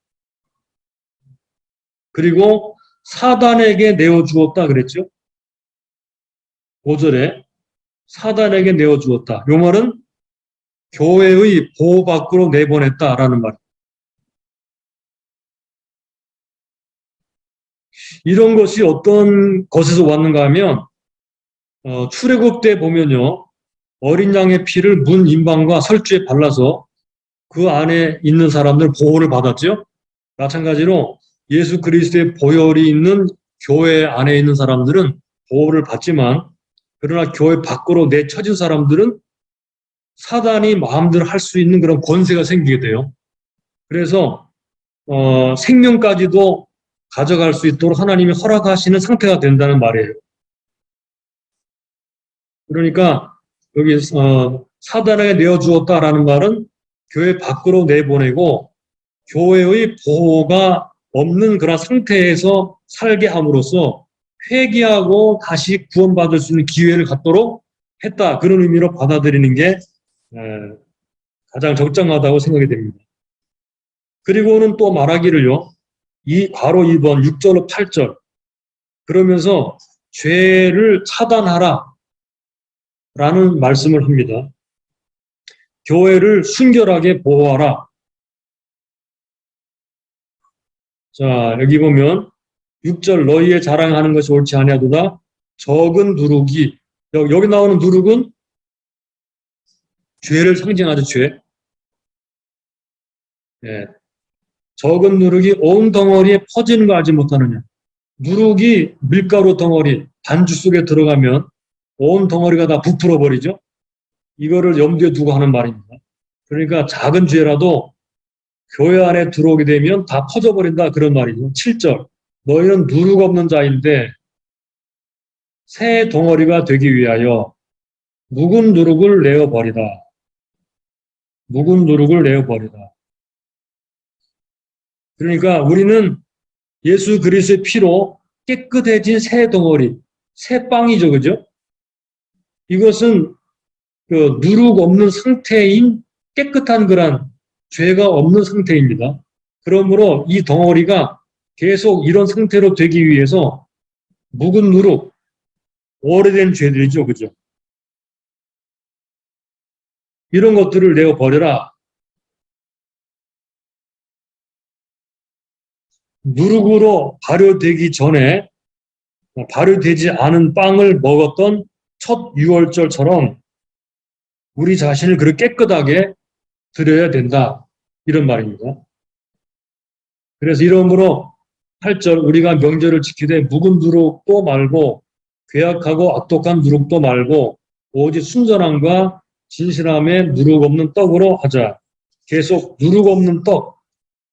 그리고 사단에게 내어주었다 그랬죠. 5절에 사단에게 내어주었다. 이 말은 교회의 보호 밖으로 내보냈다라는 말입니다. 이런 것이 어떤 것에서 왔는가 하면 출애굽 때 보면요. 어린 양의 피를 문 인방과 설주에 발라서 그 안에 있는 사람들 보호를 받았죠. 마찬가지로 예수 그리스도의 보혈이 있는 교회 안에 있는 사람들은 보호를 받지만 그러나 교회 밖으로 내쳐진 사람들은 사단이 마음대로 할 수 있는 그런 권세가 생기게 돼요. 그래서 생명까지도 가져갈 수 있도록 하나님이 허락하시는 상태가 된다는 말이에요. 그러니까 여기 사단에게 내어주었다라는 말은 교회 밖으로 내보내고 교회의 보호가 없는 그런 상태에서 살게 함으로써 회개하고 다시 구원받을 수 있는 기회를 갖도록 했다. 그런 의미로 받아들이는 게 가장 적정하다고 생각이 됩니다. 그리고는 또 말하기를요. 이 괄호 2번 6절로 8절 그러면서 죄를 차단하라 라는 말씀을 합니다. 교회를 순결하게 보호하라. 자, 여기 보면 6절 너희의 자랑하는 것이 옳지 아니하도다. 적은 누룩이 여기 나오는 누룩은 죄를 상징하죠. 죄. 예. 적은 누룩이 온 덩어리에 퍼지는 거 알지 못하느냐. 누룩이 밀가루 덩어리 반죽 속에 들어가면 온 덩어리가 다 부풀어 버리죠. 이거를 염두에 두고 하는 말입니다. 그러니까 작은 죄라도 교회 안에 들어오게 되면 다 퍼져버린다 그런 말이죠. 7절 너희는 누룩 없는 자인데 새 덩어리가 되기 위하여 묵은 누룩을 내어버리다. 묵은 누룩을 내어버리다. 그러니까 우리는 예수 그리스도의 피로 깨끗해진 새 덩어리, 새 빵이죠. 그죠? 이것은 그 누룩 없는 상태인 깨끗한 그런 죄가 없는 상태입니다. 그러므로 이 덩어리가 계속 이런 상태로 되기 위해서 묵은 누룩, 오래된 죄들이죠. 그죠? 이런 것들을 내어버려라. 누룩으로 발효되기 전에 발효되지 않은 빵을 먹었던 첫 유월절처럼 우리 자신을 그렇게 깨끗하게 드려야 된다. 이런 말입니다. 그래서 이러므로 8절 우리가 명절을 지키되 묵은 누룩도 말고 괴악하고 악독한 누룩도 말고 오직 순전함과 진실함에 누룩 없는 떡으로 하자. 계속 누룩 없는 떡,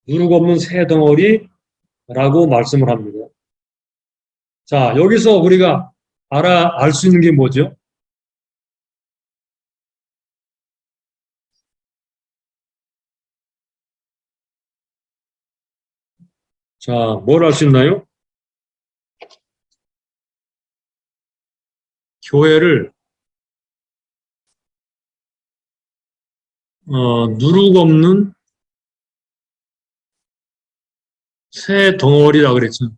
누룩 없는 새 덩어리라고 말씀을 합니다. 자, 여기서 우리가 알 수 있는 게 뭐죠? 자, 뭘 알 수 있나요? 교회를 누룩 없는 새 덩어리라 그랬죠.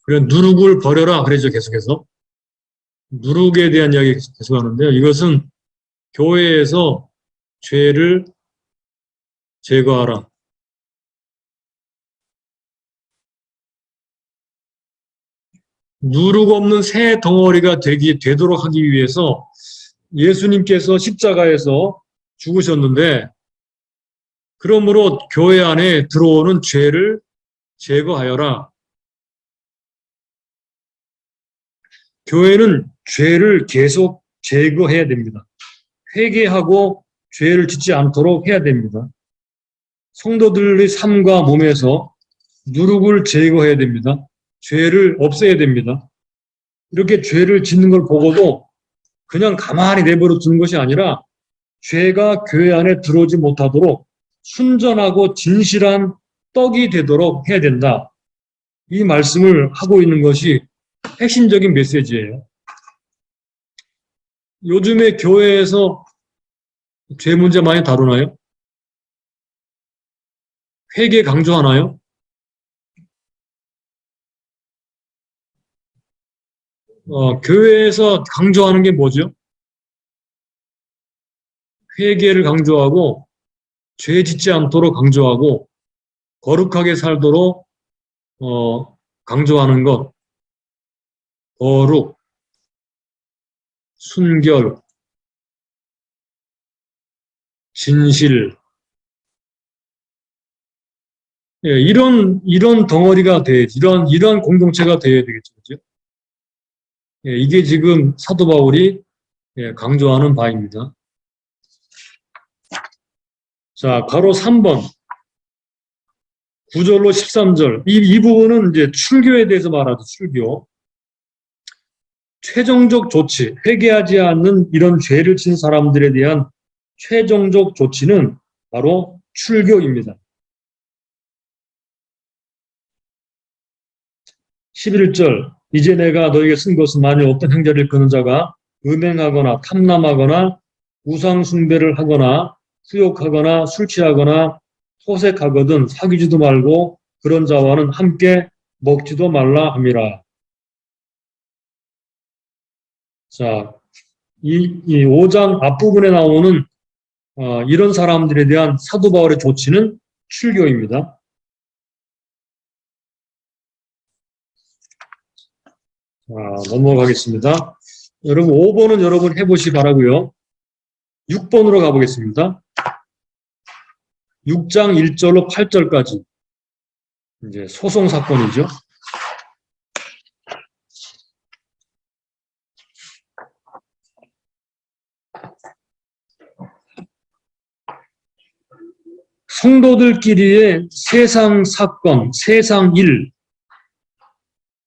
그래 누룩을 버려라 그러죠. 계속해서 누룩에 대한 이야기 계속 하는데요. 이것은 교회에서 죄를 제거하라. 누룩 없는 새 덩어리가 되도록 하기 위해서 예수님께서 십자가에서 죽으셨는데 그러므로 교회 안에 들어오는 죄를 제거하여라. 교회는 죄를 계속 제거해야 됩니다. 회개하고 죄를 짓지 않도록 해야 됩니다. 성도들의 삶과 몸에서 누룩을 제거해야 됩니다. 죄를 없애야 됩니다. 이렇게 죄를 짓는 걸 보고도 그냥 가만히 내버려 두는 것이 아니라 죄가 교회 안에 들어오지 못하도록 순전하고 진실한 떡이 되도록 해야 된다. 이 말씀을 하고 있는 것이 핵심적인 메시지예요. 요즘에 교회에서 죄 문제 많이 다루나요? 회개 강조하나요? 교회에서 강조하는 게 뭐죠? 회개를 강조하고 죄 짓지 않도록 강조하고 거룩하게 살도록 강조하는 것. 거룩, 순결, 진실. 예, 이런 덩어리가 돼야지. 이런 공동체가 되어야 되겠죠. 그죠? 예, 이게 지금 사도 바울이 강조하는 바입니다. 자, 가로 3번. 9절로 13절. 이 부분은 이제 출교에 대해서 말하죠. 출교. 최종적 조치, 회개하지 않는 이런 죄를 진 사람들에 대한 최종적 조치는 바로 출교입니다. 11절. 이제 내가 너에게 쓴 것은 만일 어떤 행자를 일컫는 자가 음행하거나 탐남하거나 우상 숭배를 하거나 수욕하거나 술 취하거나 토색하거든 사귀지도 말고 그런 자와는 함께 먹지도 말라 함이라. 자, 이 5장 앞부분에 나오는 이런 사람들에 대한 사도 바울의 조치는 출교입니다. 넘어가겠습니다. 여러분 5번은 여러분 해보시 바라고요. 6번으로 가보겠습니다. 6장 1절로 8절까지 이제 소송 사건이죠. 성도들끼리의 세상 사건, 세상 일.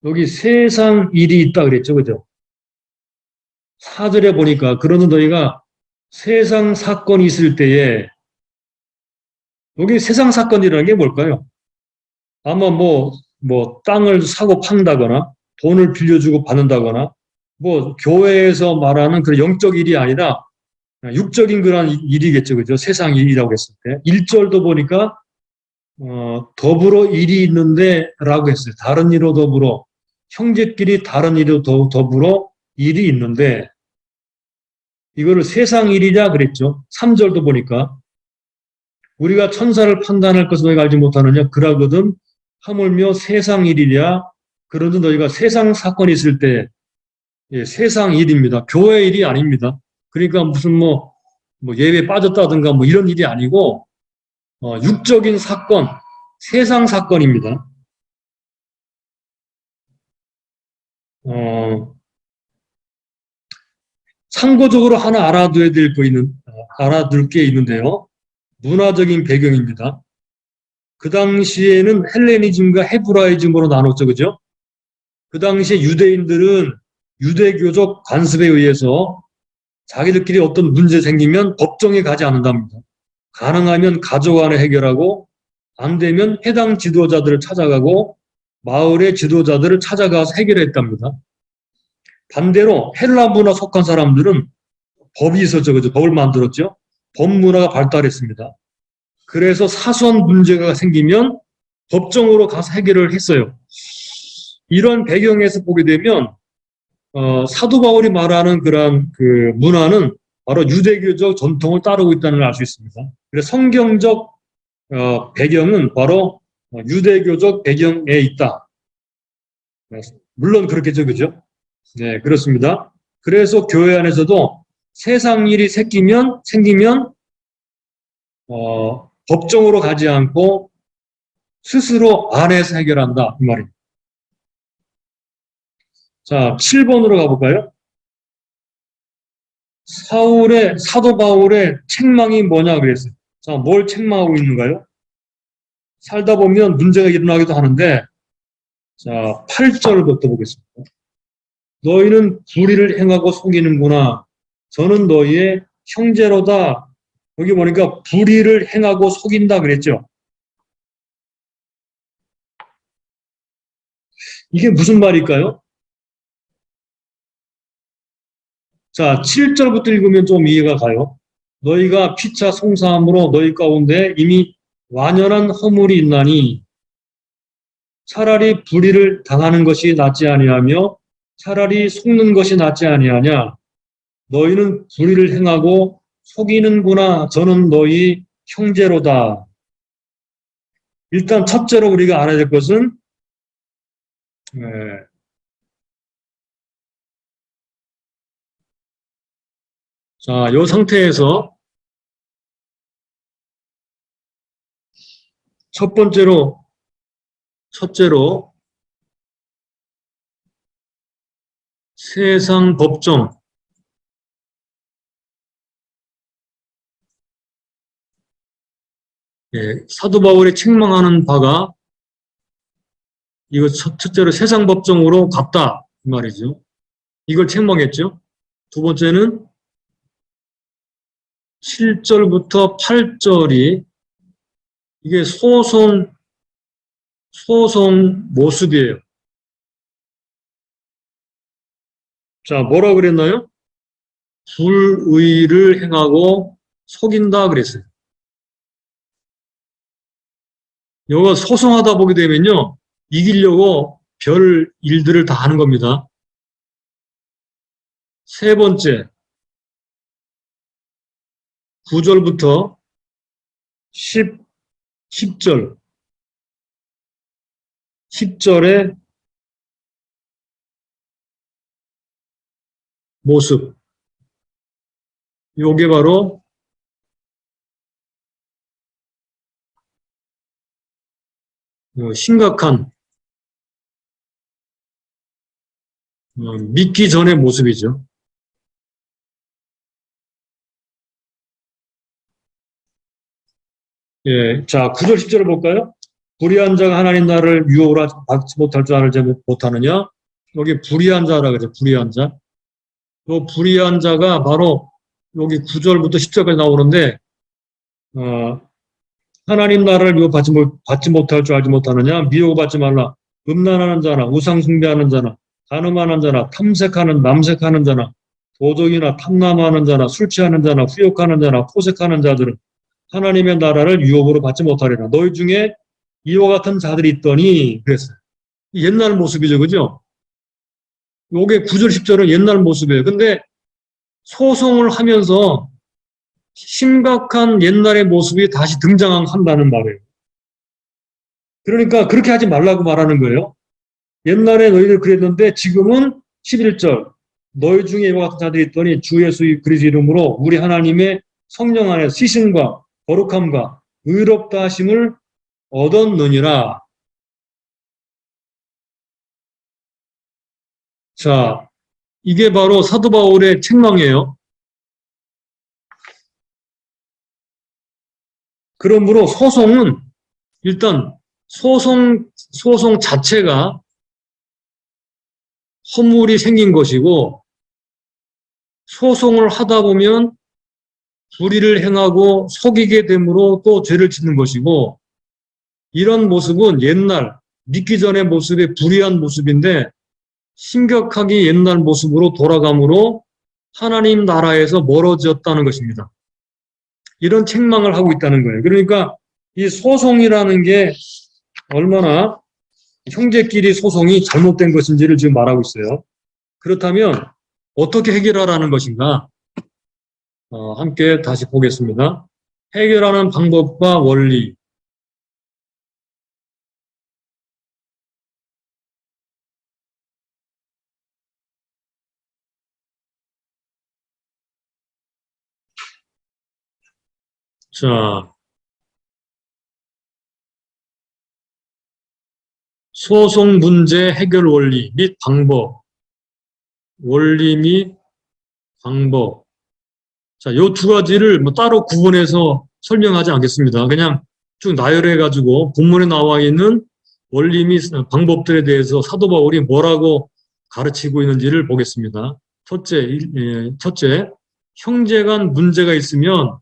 여기 세상 일이 있다 그랬죠. 그죠? 4절에 보니까 그러는 너희가 세상 사건이 있을 때에 여기 세상 사건이라는 게 뭘까요? 아마 땅을 사고 판다거나 돈을 빌려주고 받는다거나 교회에서 말하는 그런 영적 일이 아니라 육적인 그런 일이겠죠. 그죠? 세상 일이라고 했을 때. 1절도 보니까, 더불어 일이 있는데 라고 했어요. 다른 일로 더불어. 형제끼리 다른 일로 더불어 일이 있는데, 이거를 세상 일이냐 그랬죠. 3절도 보니까, 우리가 천사를 판단할 것을 너희가 알지 못하느냐? 그러거든 하물며 세상 일이랴. 그러든 너희가 세상 사건이 있을 때, 예, 세상 일입니다. 교회 일이 아닙니다. 그러니까 무슨 예배에 빠졌다든가 이런 일이 아니고, 육적인 사건, 세상 사건입니다. 참고적으로 하나 알아둘 게 있는데요. 문화적인 배경입니다. 그 당시에는 헬레니즘과 헤브라이즘으로 나눴죠. 그죠? 그 당시에 유대인들은 유대교적 관습에 의해서 자기들끼리 어떤 문제 생기면 법정에 가지 않는답니다. 가능하면 가족 안에 해결하고 안 되면 해당 지도자들을 찾아가고 마을의 지도자들을 찾아가서 해결했답니다. 반대로 헬라 문화 속한 사람들은 법이 있었죠. 그죠? 법을 만들었죠. 법 문화가 발달했습니다. 그래서 사소한 문제가 생기면 법정으로 가서 해결을 했어요. 이런 배경에서 보게 되면 사도 바울이 말하는 그런 그 문화는 바로 유대교적 전통을 따르고 있다는 걸 알 수 있습니다. 그래서 성경적 배경은 바로 유대교적 배경에 있다. 물론 그렇겠죠, 그죠? 네, 그렇습니다. 그래서 교회 안에서도 세상 일이 생기면 법정으로 가지 않고 스스로 안에서 해결한다 이 말입니다. 자, 7번으로 가볼까요? 사도 바울의 책망이 뭐냐 그랬어요. 자, 뭘 책망하고 있는가요? 살다 보면 문제가 일어나기도 하는데, 자, 8절부터 보겠습니다. 너희는 불의를 행하고 속이는구나. 저는 너희의 형제로다. 여기 보니까 불의를 행하고 속인다 그랬죠. 이게 무슨 말일까요? 자, 7절부터 읽으면 좀 이해가 가요. 너희가 피차 송사함으로 너희 가운데 이미 완연한 허물이 있나니 차라리 불의를 당하는 것이 낫지 아니하며 차라리 속는 것이 낫지 아니하냐. 너희는 불의를 행하고 속이는구나. 저는 너희 형제로다. 일단 첫째로 우리가 알아야 될 것은 자, 이 상태에서 첫째로 세상 법정 사도 바울이 책망하는 바가 이거 첫째로 세상 법정으로 갔다 이 말이죠. 이걸 책망했죠. 두 번째는 7절부터 8절이 이게 소송 모습이에요. 자, 뭐라 그랬나요? 불의를 행하고 속인다 그랬어요. 이거 소송하다 보게 되면요. 이기려고 별 일들을 다 하는 겁니다. 세 번째, 9절부터 10절, 10절의 모습. 요게 바로 심각한 믿기 전의 모습이죠. 예, 자, 9절, 10절을 볼까요? 불의한 자가 하나님 나라를 유업으로 받지 못할 줄 알지 못하느냐? 여기 불의한 자라 그러죠. 불의한 자. 요 불의한 자가 바로 여기 9절부터 10절까지 나오는데, 하나님 나라를 받지 못할 줄 알지 못하느냐? 미혹받지 말라. 음란하는 자나 우상 숭배하는 자나 간음하는 자나 남색하는 자나 도적이나 탐남하는 자나 술 취하는 자나 후욕하는 자나 포색하는 자들은 하나님의 나라를 유업으로 받지 못하리라. 너희 중에 이와 같은 자들이 있더니 그랬어요. 옛날 모습이죠. 그죠? 요게 9절 10절은 옛날 모습이에요. 근데 소송을 하면서 심각한 옛날의 모습이 다시 등장한다는 말이에요. 그러니까 그렇게 하지 말라고 말하는 거예요. 옛날에 너희들 그랬는데 지금은 11절 너희 중에 이와 같은 자들이 있더니 주 예수 그리스도 이름으로 우리 하나님의 성령 안에 시신과 거룩함과 의롭다 하심을 얻었느니라. 자, 이게 바로 사도 바울의 책망이에요. 그러므로 소송은 일단 소송 자체가 허물이 생긴 것이고 소송을 하다 보면 불의를 행하고 속이게 되므로 또 죄를 짓는 것이고 이런 모습은 옛날 믿기 전의 모습의 불의한 모습인데 심각하게 옛날 모습으로 돌아감으로 하나님 나라에서 멀어졌다는 것입니다. 이런 책망을 하고 있다는 거예요. 그러니까 이 소송이라는 게 얼마나 형제끼리 소송이 잘못된 것인지를 지금 말하고 있어요. 그렇다면 어떻게 해결하라는 것인가? 함께 다시 보겠습니다. 해결하는 방법과 원리. 자, 소송 문제 해결 원리 및 방법. 원리 및 방법. 자, 요 두 가지를 뭐 따로 구분해서 설명하지 않겠습니다. 그냥 쭉 나열해가지고 본문에 나와 있는 원리 및 방법들에 대해서 사도 바울이 뭐라고 가르치고 있는지를 보겠습니다. 첫째, 형제 간 문제가 있으면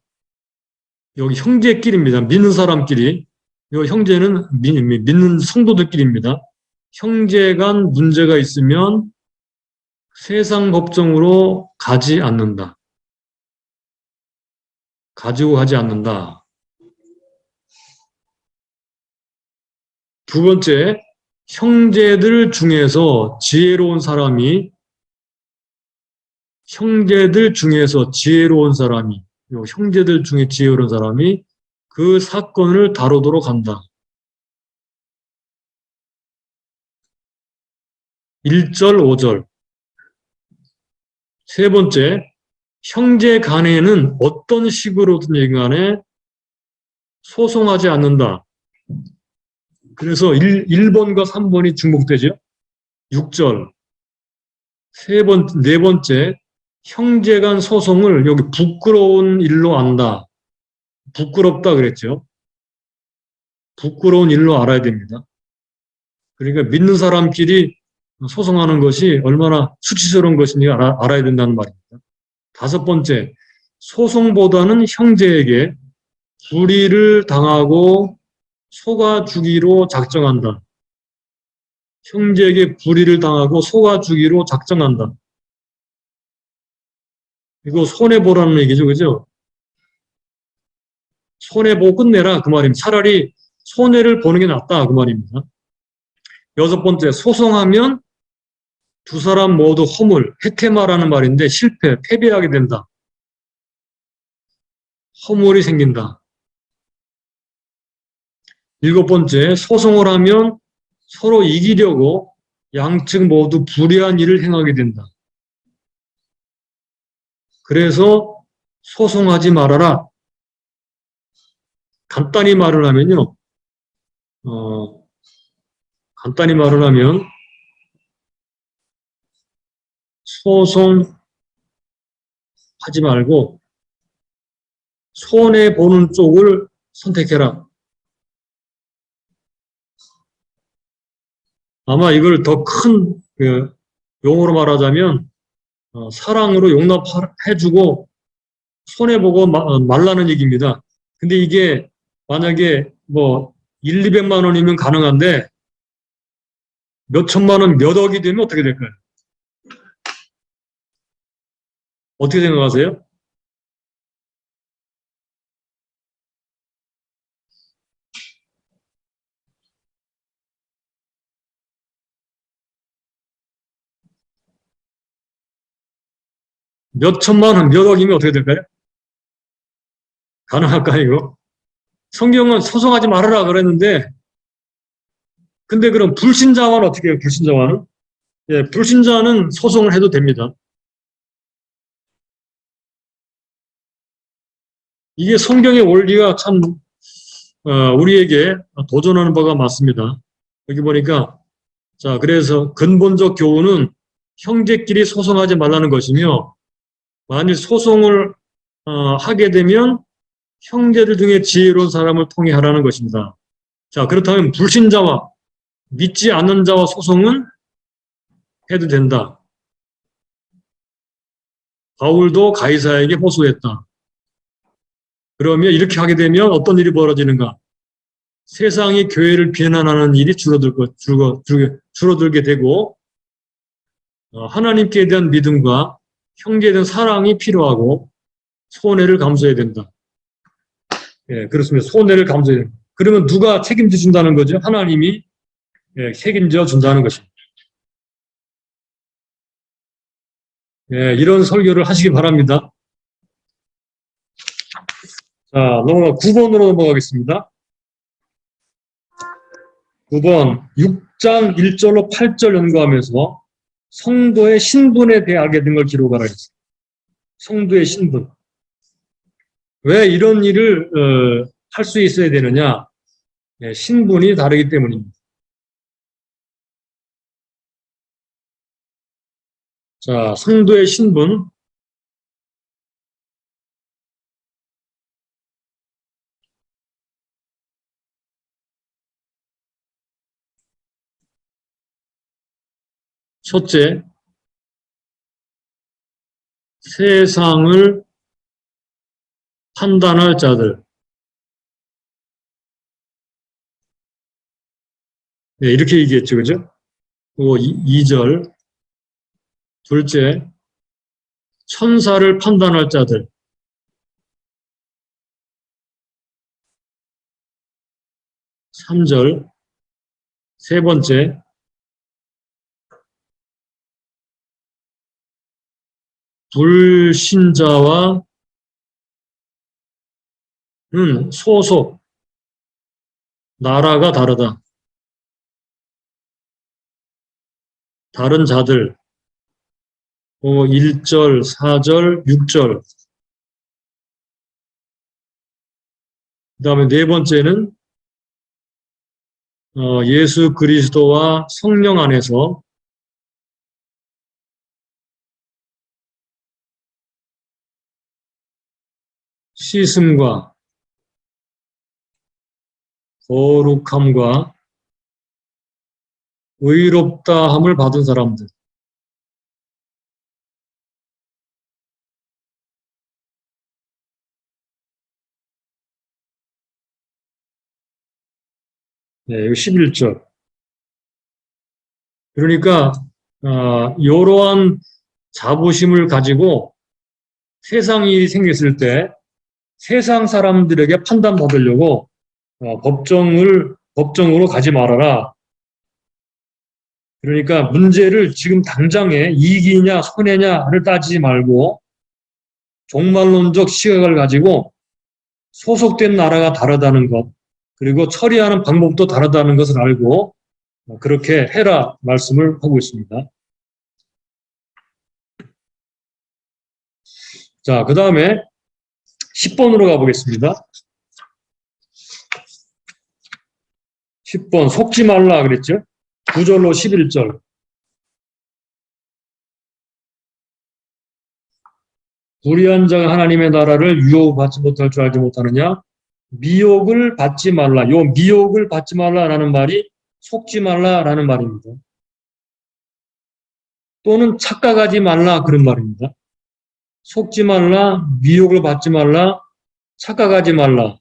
여기 형제끼리입니다. 믿는 사람끼리. 이 형제는 믿는 성도들끼리입니다. 형제 간 문제가 있으면 세상 법정으로 가지 않는다. 가지고 가지 않는다. 두 번째, 형제들 중에서 지혜로운 사람이 형제들 중에 지혜로운 사람이 그 사건을 다루도록 한다. 1절, 5절. 세 번째, 형제 간에는 어떤 식으로든 간에 소송하지 않는다. 그래서 1번과 3번이 중복되죠. 6절. 네 번째, 형제 간 소송을 여기 부끄러운 일로 안다. 부끄럽다 그랬죠. 부끄러운 일로 알아야 됩니다. 그러니까 믿는 사람끼리 소송하는 것이 얼마나 수치스러운 것인지 알아야 된다는 말입니다. 다섯 번째, 소송보다는 형제에게 불의를 당하고 속아주기로 작정한다. 형제에게 불의를 당하고 속아주기로 작정한다. 이거 손해보라는 얘기죠. 그죠? 손해보고 끝내라 그 말입니다. 차라리 손해를 보는 게 낫다 그 말입니다. 여섯 번째, 소송하면 두 사람 모두 허물, 헤테마라는 말인데 실패, 패배하게 된다. 허물이 생긴다. 7번째, 소송을 하면 서로 이기려고 양측 모두 불의한 일을 행하게 된다. 그래서 소송하지 말아라. 간단히 말을 하면요. 간단히 말을 하면 소송하지 말고 손해보는 쪽을 선택해라. 아마 이걸 더 큰 용어로 말하자면 사랑으로 용납해주고 손해보고 말라는 얘기입니다. 근데 이게 만약에 뭐 1, 200만 원이면 가능한데 몇 천만 원, 몇 억이 되면 어떻게 될까요? 어떻게 생각하세요? 몇 천만 원, 몇 억이면 어떻게 될까요? 가능할까요, 이거? 성경은 소송하지 말아라 그랬는데, 근데 그럼 불신자와는 어떻게 해요, 불신자와는? 예, 불신자는 소송을 해도 됩니다. 이게 성경의 원리가 참, 우리에게 도전하는 바가 많습니다. 여기 보니까, 자, 그래서 근본적 교훈은 형제끼리 소송하지 말라는 것이며, 만일 소송을 하게 되면 형제들 중에 지혜로운 사람을 통해 하라는 것입니다. 자, 그렇다면 불신자와 믿지 않는 자와 소송은 해도 된다. 바울도 가이사에게 호소했다. 그러면 이렇게 하게 되면 어떤 일이 벌어지는가? 세상이 교회를 비난하는 일이 줄어들게 되고 하나님께 대한 믿음과 형제에 대한 사랑이 필요하고 손해를 감수해야 된다. 예, 그렇습니다. 손해를 감수해야 된다. 그러면 누가 책임져 준다는 거죠? 하나님이 책임져 준다는 것입니다. 예, 이런 설교를 하시기 바랍니다. 자, 9번으로 넘어가겠습니다. 9번, 6장 1절로 8절 연구하면서 성도의 신분에 대해 알게 된 걸 기록하라 했습니다. 성도의 신분. 왜 이런 일을 할 수 있어야 되느냐? 예, 신분이 다르기 때문입니다. 자, 성도의 신분. 첫째, 세상을 판단할 자들. 네, 이렇게 얘기했죠, 그죠? 그리고 2절. 둘째, 천사를 판단할 자들. 3절. 세 번째, 불신자와는 소속, 나라가 다르다. 다른 자들. 1절, 4절, 6절. 그 다음에 네 번째는 예수 그리스도와 성령 안에서 씻음과 거룩함과 의롭다함을 받은 사람들. 네, 이거 11절. 그러니까 이러한 자부심을 가지고 세상 일이 생겼을 때 세상 사람들에게 판단받으려고 법정으로 가지 말아라. 그러니까 문제를 지금 당장에 이익이냐 손해냐를 따지지 말고 종말론적 시각을 가지고 소속된 나라가 다르다는 것, 그리고 처리하는 방법도 다르다는 것을 알고 그렇게 해라 말씀을 하고 있습니다. 자, 그 다음에 10번으로 가보겠습니다. 10번 속지 말라 그랬죠? 9절로 11절. 불의한 자가 하나님의 나라를 유혹받지 못할 줄 알지 못하느냐? 미혹을 받지 말라. 요 미혹을 받지 말라라는 말이 속지 말라라는 말입니다. 또는 착각하지 말라 그런 말입니다. 속지 말라, 미혹을 받지 말라, 착각하지 말라.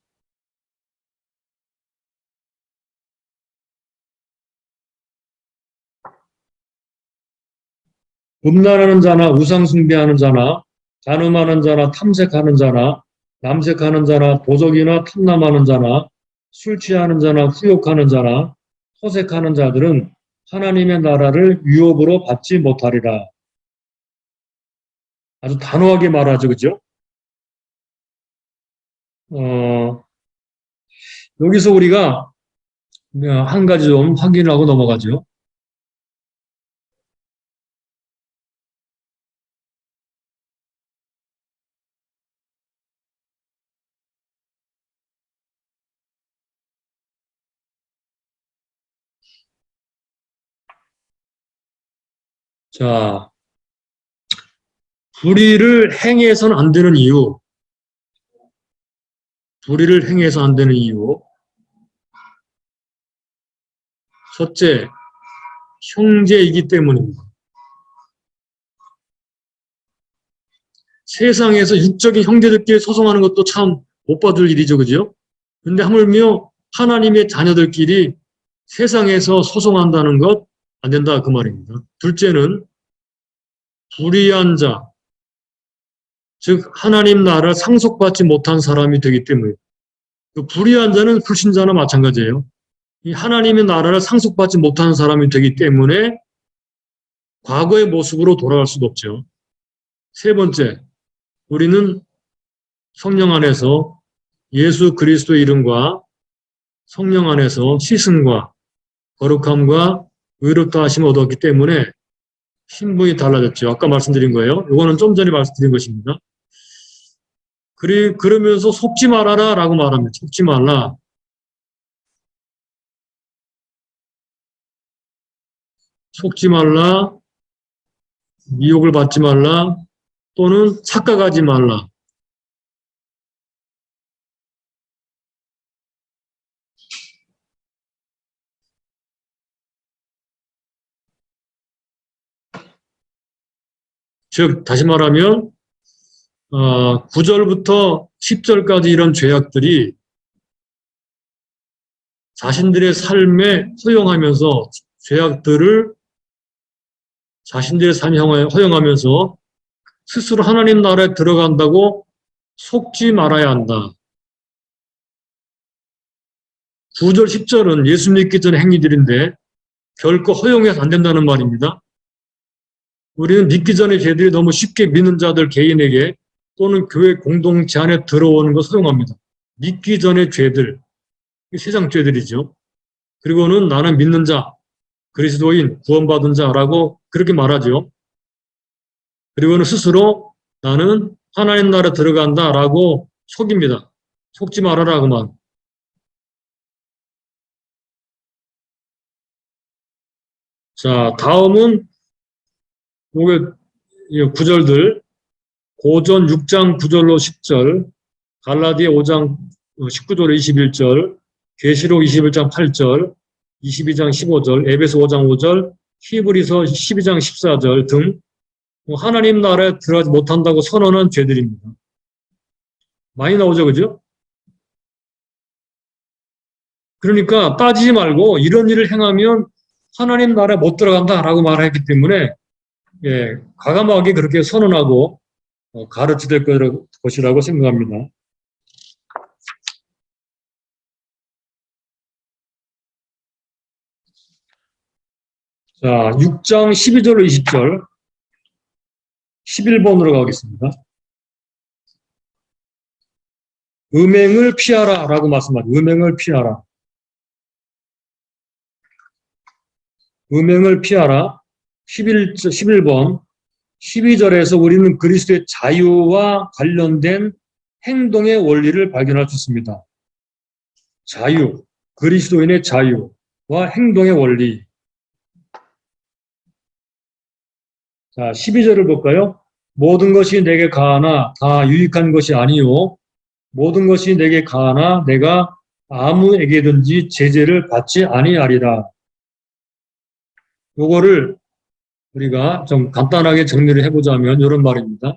음란하는 자나 우상 숭배하는 자나 간음하는 자나 탐색하는 자나 남색하는 자나 도적이나 탐남하는 자나 술 취하는 자나 후욕하는 자나 호색하는 자들은 하나님의 나라를 유업으로 받지 못하리라. 아주 단호하게 말하죠, 그죠? 여기서 우리가 한 가지 좀 확인하고 넘어가죠. 자, 불의를 행해서는 안 되는 이유. 불의를 행해서 안 되는 이유. 첫째, 형제이기 때문입니다. 세상에서 육적인 형제들끼리 소송하는 것도 참 못 봐줄 일이죠, 그죠? 근데 하물며 하나님의 자녀들끼리 세상에서 소송한다는 것 안 된다 그 말입니다. 둘째는 불의한 자, 즉 하나님 나라를 상속받지 못한 사람이 되기 때문에 그 불의한 자는 불신자나 마찬가지예요. 이 하나님의 나라를 상속받지 못한 사람이 되기 때문에 과거의 모습으로 돌아갈 수도 없죠. 세 번째, 우리는 성령 안에서 예수 그리스도의 이름과 성령 안에서 씻음과 거룩함과 의롭다 하심을 얻었기 때문에 신분이 달라졌죠. 아까 말씀드린 거예요. 이거는 좀 전에 말씀드린 것입니다. 그러면서 속지 말아라 라고 말합니다. 속지 말라. 속지 말라. 미혹을 받지 말라. 또는 착각하지 말라. 즉 다시 말하면 9절부터 10절까지 이런 죄악들이 자신들의 삶에 허용하면서 죄악들을 자신들의 삶에 허용하면서 스스로 하나님 나라에 들어간다고 속지 말아야 한다. 9절, 10절은 예수 믿기 전의 행위들인데 결코 허용해서 안 된다는 말입니다. 우리는 믿기 전의 죄들이 너무 쉽게 믿는 자들 개인에게 또는 교회 공동체 안에 들어오는 것을 허용합니다. 믿기 전의 죄들, 세상 죄들이죠. 그리고는 나는 믿는 자, 그리스도인, 구원받은 자라고 그렇게 말하죠. 그리고는 스스로 나는 하나님 나라에 들어간다라고 속입니다. 속지 말아라고만. 자, 다음은 요게 9절들 고전 6장 9절로 10절, 갈라디아 5장 19절로 21절, 계시록 21장 8절, 22장 15절, 에베소 5장 5절, 히브리서 12장 14절 등 하나님 나라에 들어가지 못한다고 선언한 죄들입니다. 많이 나오죠, 그죠? 그러니까 빠지지 말고 이런 일을 행하면 하나님 나라에 못 들어간다라고 말했기 때문에 과감하게 그렇게 선언하고 가르쳐야 될 것이라고 생각합니다. 자, 6장 12절로 20절 11번으로 가겠습니다. 음행을 피하라 라고 말씀하죠. 음행을 피하라. 음행을 피하라. 11번. 12절에서 우리는 그리스도의 자유와 관련된 행동의 원리를 발견할 수 있습니다. 자유, 그리스도인의 자유와 행동의 원리. 자, 12절을 볼까요? 모든 것이 내게 가하나 다 유익한 것이 아니요. 모든 것이 내게 가하나 내가 아무에게든지 제재를 받지 아니하리라. 요거를 우리가 좀 간단하게 정리를 해보자면 이런 말입니다.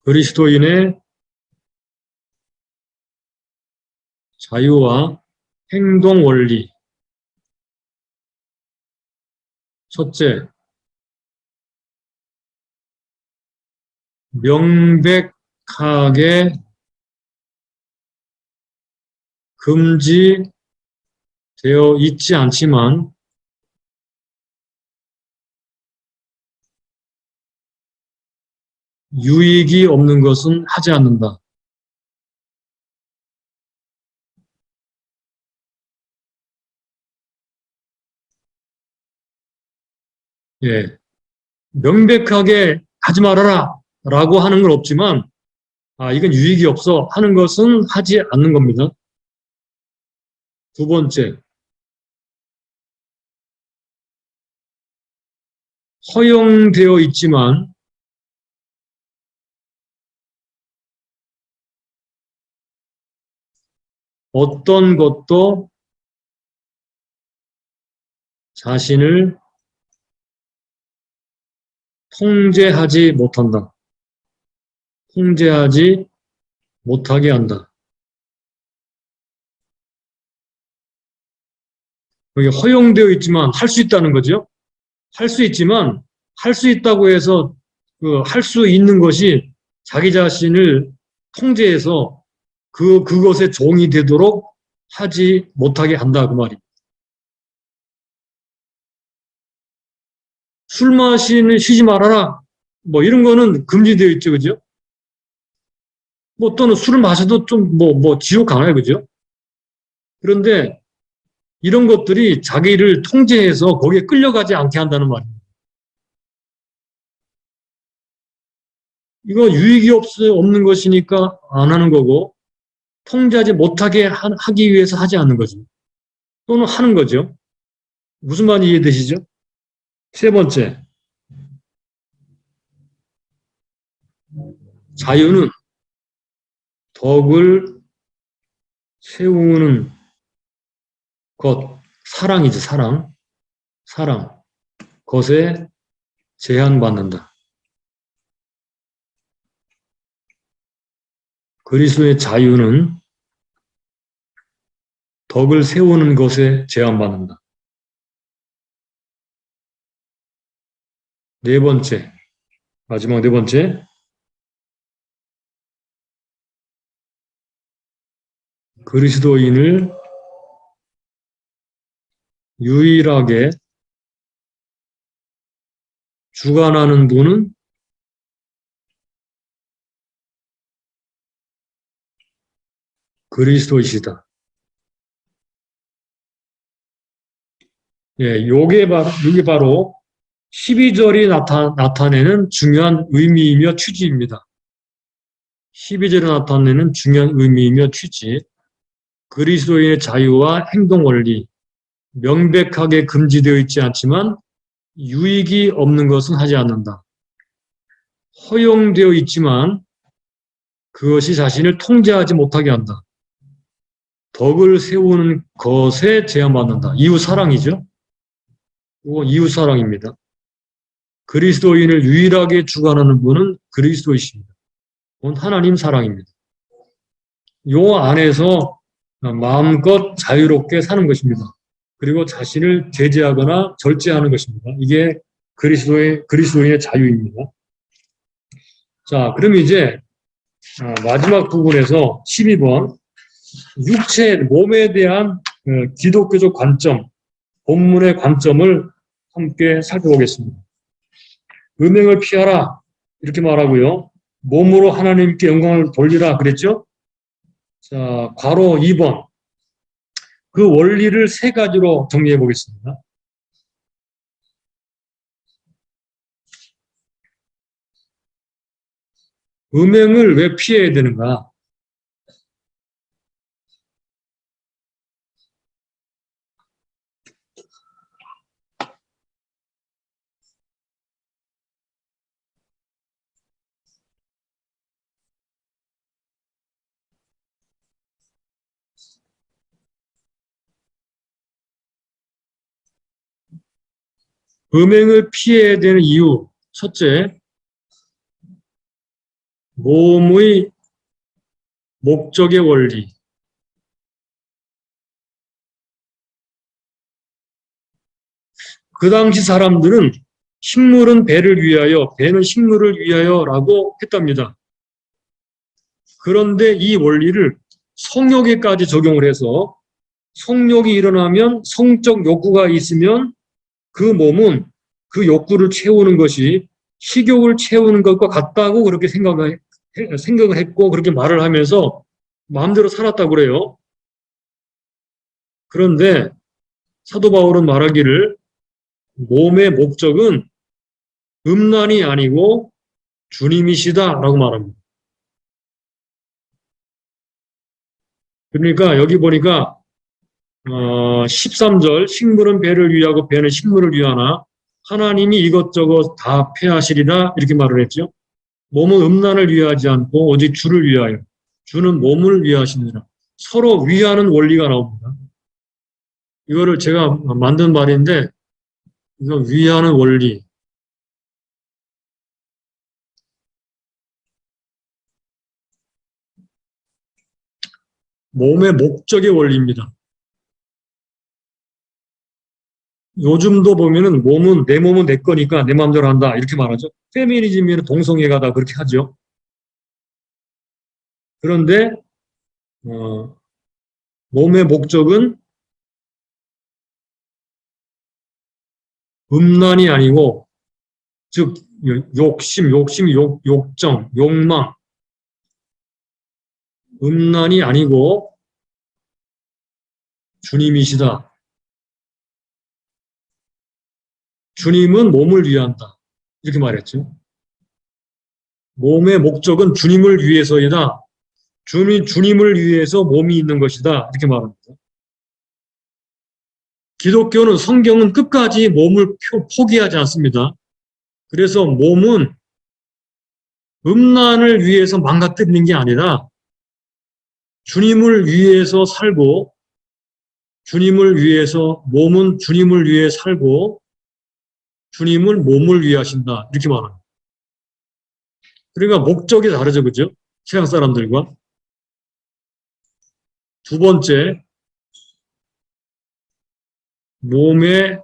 그리스도인의 자유와 행동 원리. 첫째, 명백하게 금지되어 있지 않지만 유익이 없는 것은 하지 않는다. 예, 명백하게 하지 말아라 라고 하는 건 없지만 이건 유익이 없어 하는 것은 하지 않는 겁니다. 두 번째, 허용되어 있지만 어떤 것도 자신을 통제하지 못한다. 통제하지 못하게 한다. 여기 허용되어 있지만 할 수 있다는 거죠. 할 수 있지만 할 수 있다고 해서 할 수 있는 것이 자기 자신을 통제해서 그것의 종이 되도록 하지 못하게 한다 그 말입니다. 술 마시는 쉬지 말아라 뭐 이런 거는 금지되어 있죠, 그죠? 뭐 또는 술을 마셔도 좀 지옥 가나요, 그죠? 그런데 이런 것들이 자기를 통제해서 거기에 끌려가지 않게 한다는 말입니다. 이거 유익이 없는 것이니까 안 하는 거고 통제하지 못하게 하기 위해서 하지 않는 거죠. 또는 하는 거죠. 무슨 말인지 이해되시죠? 세 번째, 자유는 덕을 세우는 것, 사랑이죠, 사랑. 사랑. 것에 제한받는다. 그리스도의 자유는 덕을 세우는 것에 제한받는다. 네 번째, 마지막 네 번째, 그리스도인을 유일하게 주관하는 분은 그리스도이시다. 예, 요게 바로 12절이 나타내는 중요한 의미이며 취지입니다. 12절에 나타내는 중요한 의미이며 취지. 그리스도인의 자유와 행동 원리, 명백하게 금지되어 있지 않지만 유익이 없는 것은 하지 않는다. 허용되어 있지만 그것이 자신을 통제하지 못하게 한다. 덕을 세우는 것에 제한받는다. 이웃 사랑이죠. 이거 이웃 사랑입니다. 그리스도인을 유일하게 주관하는 분은 그리스도이십니다. 그건 하나님 사랑입니다. 요 안에서 마음껏 자유롭게 사는 것입니다. 그리고 자신을 제재하거나 절제하는 것입니다. 이게 그리스도인의 자유입니다. 자, 그럼 이제 마지막 부분에서 12번 육체, 몸에 대한 기독교적 관점, 본문의 관점을 함께 살펴보겠습니다. 음행을 피하라 이렇게 말하고요. 몸으로 하나님께 영광을 돌리라 그랬죠. 자, 괄호 2번. 그 원리를 세 가지로 정리해 보겠습니다. 음행을 왜 피해야 되는가? 음행을 피해야 되는 이유. 첫째, 몸의 목적의 원리. 그 당시 사람들은 식물은 배를 위하여, 배는 식물을 위하여라고 했답니다. 그런데 이 원리를 성욕에까지 적용을 해서 성욕이 일어나면 성적 욕구가 있으면 그 몸은 그 욕구를 채우는 것이 식욕을 채우는 것과 같다고 그렇게 생각을 했고 그렇게 말을 하면서 마음대로 살았다고 그래요. 그런데 사도 바울은 말하기를 몸의 목적은 음란이 아니고 주님이시다라고 말합니다. 그러니까 여기 보니까 13절 식물은 배를 위하고 배는 식물을 위하나 하나님이 이것저것 다 폐하시리라 이렇게 말을 했죠. 몸은 음란을 위하지 않고 오직 주를 위하여 주는 몸을 위하시느니라. 서로 위하는 원리가 나옵니다. 이거를 제가 만든 말인데 이거 위하는 원리. 몸의 목적의 원리입니다. 요즘도 보면은 내 몸은 내 거니까 내 마음대로 한다 이렇게 말하죠. 페미니즘이면 동성애가다 그렇게 하죠. 그런데 몸의 목적은 음란이 아니고 즉 욕정, 욕망, 음란이 아니고 주님이시다. 주님은 몸을 위한다. 이렇게 말했죠. 몸의 목적은 주님을 위해서이다. 주님을 위해서 몸이 있는 것이다. 이렇게 말합니다. 기독교는 성경은 끝까지 몸을 포기하지 않습니다. 그래서 몸은 음란을 위해서 망가뜨리는 게 아니라 주님을 위해서 살고 주님을 위해서 몸은 주님을 위해 살고 주님은 몸을 위해 하신다. 이렇게 말합니다. 그러니까 목적이 다르죠. 그죠? 세상 사람들과. 두 번째, 몸의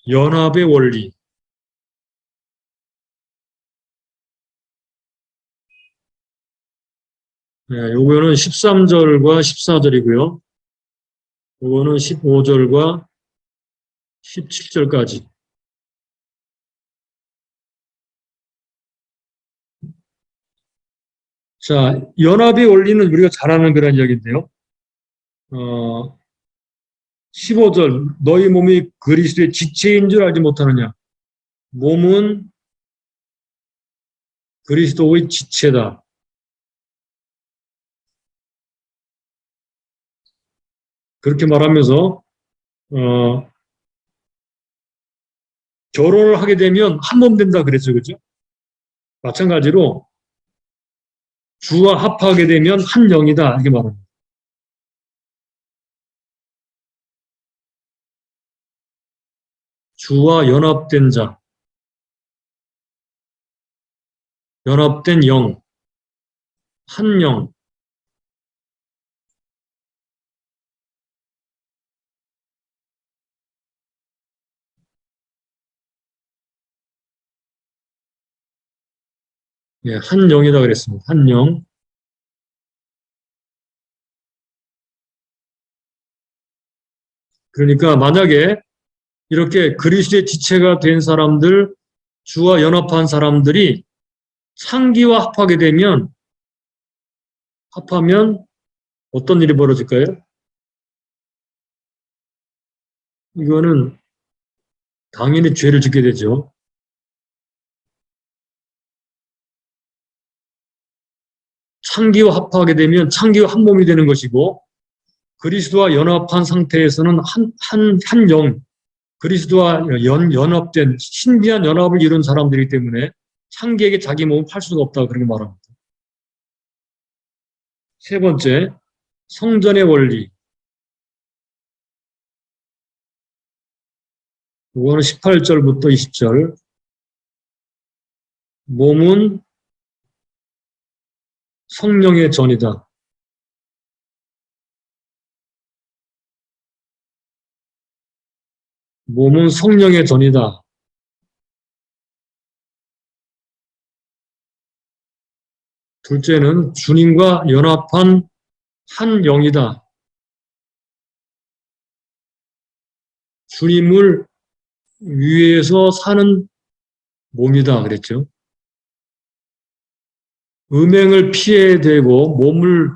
연합의 원리. 네, 요거는 13절과 14절이고요. 요거는 15절과 17절까지. 자, 연합의 원리는 우리가 잘 아는 그런 이야기인데요. 15절, 너희 몸이 그리스도의 지체인 줄 알지 못하느냐. 몸은 그리스도의 지체다. 그렇게 말하면서, 결혼을 하게 되면 한 몸 된다 그랬죠. 그죠? 마찬가지로 주와 합하게 되면 한 영이다. 이렇게 말합니다. 주와 연합된 자, 연합된 영, 한 영. 예, 한 영이다 그랬습니다. 한 영. 그러니까 만약에 이렇게 그리스도의 지체가 된 사람들, 주와 연합한 사람들이 창기와 합하면 어떤 일이 벌어질까요? 이거는 당연히 죄를 짓게 되죠. 창기와 합하게 되면 창기와 한 몸이 되는 것이고, 그리스도와 연합한 상태에서는 한 영, 그리스도와 연합된 신비한 연합을 이룬 사람들이기 때문에 창기에게 자기 몸을 팔 수가 없다고 그렇게 말합니다. 세 번째, 성전의 원리. 이거는 18절부터 20절. 몸은 성령의 전이다. 몸은 성령의 전이다. 둘째는 주님과 연합한 한 영이다. 주님을 위해서 사는 몸이다. 그랬죠. 음행을 피해야 되고 몸을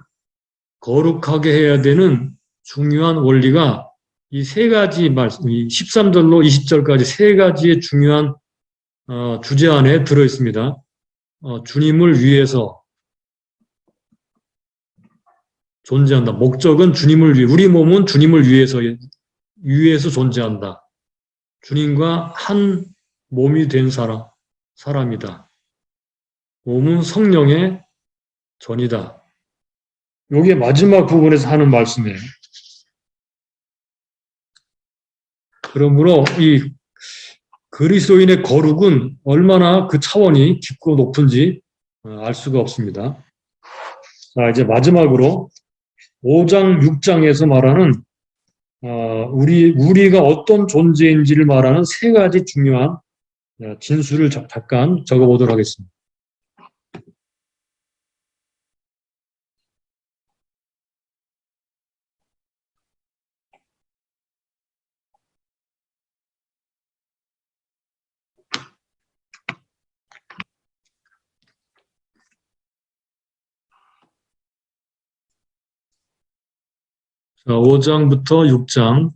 거룩하게 해야 되는 중요한 원리가 이 세 가지 말씀, 13절로 20절까지 세 가지의 중요한 주제 안에 들어 있습니다. 주님을 위해서 존재한다. 목적은 주님을 위해, 우리 몸은 주님을 위해서 존재한다. 주님과 한 몸이 된 사람이다. 몸은 성령의 전이다. 이게 마지막 부분에서 하는 말씀이에요. 그러므로 이 그리스도인의 거룩은 얼마나 그 차원이 깊고 높은지 알 수가 없습니다. 자, 이제 마지막으로 5장, 6장에서 말하는 우리가 어떤 존재인지를 말하는 세 가지 중요한 진술을 잠깐 적어보도록 하겠습니다. 자, 5장부터 6장.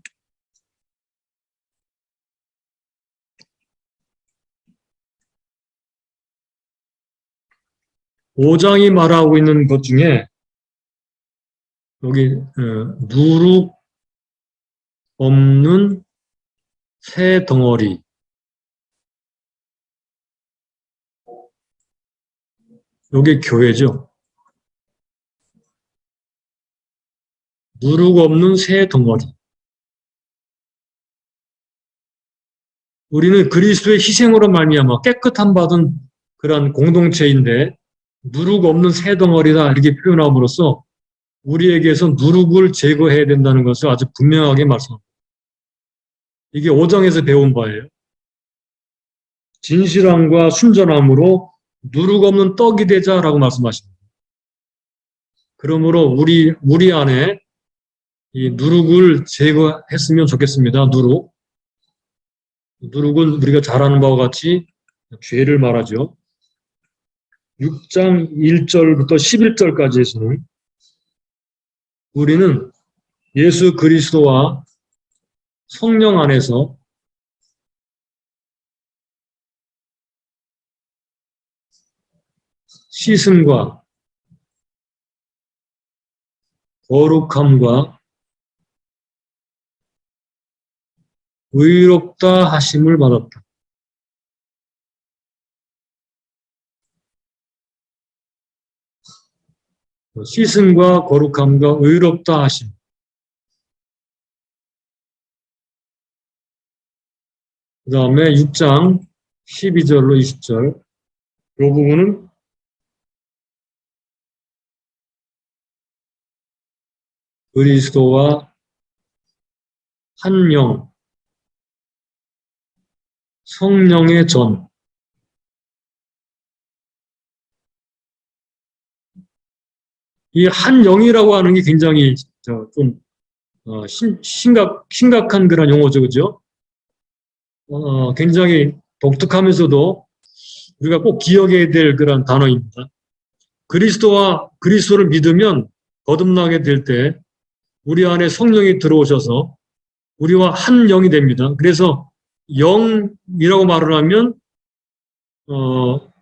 5장이 말하고 있는 것 중에 여기 누룩 없는 새 덩어리. 이게 교회죠. 누룩 없는 새 덩어리. 우리는 그리스도의 희생으로 말미암아 깨끗함 받은 그런 공동체인데 누룩 없는 새 덩어리다 이렇게 표현함으로써 우리에게서 누룩을 제거해야 된다는 것을 아주 분명하게 말씀합니다. 이게 5장에서 배운 바예요. 진실함과 순전함으로 누룩 없는 떡이 되자라고 말씀하십니다. 그러므로 우리 안에 이 누룩을 제거했으면 좋겠습니다. 누룩은 우리가 잘 아는 바와 같이 죄를 말하죠. 6장 1절부터 11절까지에서는 우리는 예수 그리스도와 성령 안에서 씻음과 거룩함과 의롭다 하심을 받았다. 씻음과 거룩함과 의롭다 하심. 그 다음에 6장 12절로 20절. 이 부분은 그리스도와 한 영, 성령의 전. 이 한 영이라고 하는 게 굉장히 좀 심각한 그런 용어죠, 그죠? 굉장히 독특하면서도 우리가 꼭 기억해야 될 그런 단어입니다. 그리스도를 믿으면 거듭나게 될 때 우리 안에 성령이 들어오셔서 우리와 한 영이 됩니다. 그래서 영이라고 말을 하면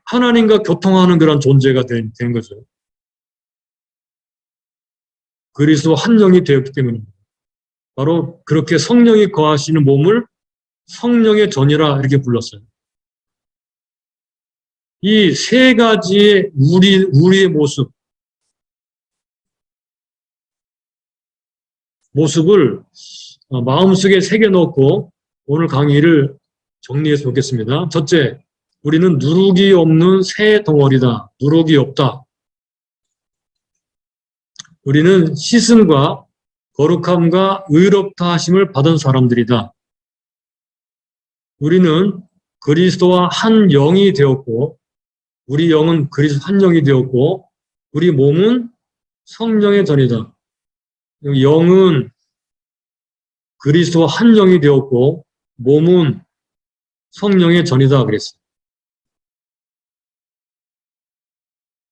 하나님과 교통하는 그런 존재가 된 거죠. 그리스도 한 영이 되었기 때문입니다. 바로 그렇게 성령이 거하시는 몸을 성령의 전이라 이렇게 불렀어요. 이 세 가지의 우리의 모습을 마음속에 새겨놓고 오늘 강의를 정리해서 보겠습니다. 첫째, 우리는 누룩이 없는 새 덩어리다. 누룩이 없다. 우리는 씻음과 거룩함과 의롭다 하심을 받은 사람들이다. 우리는 그리스도와 한 영이 되었고 우리 영은 그리스도 한 영이 되었고 우리 몸은 성령의 전이다. 영은 그리스도와 한 영이 되었고 몸은 성령의 전이다 그랬어요.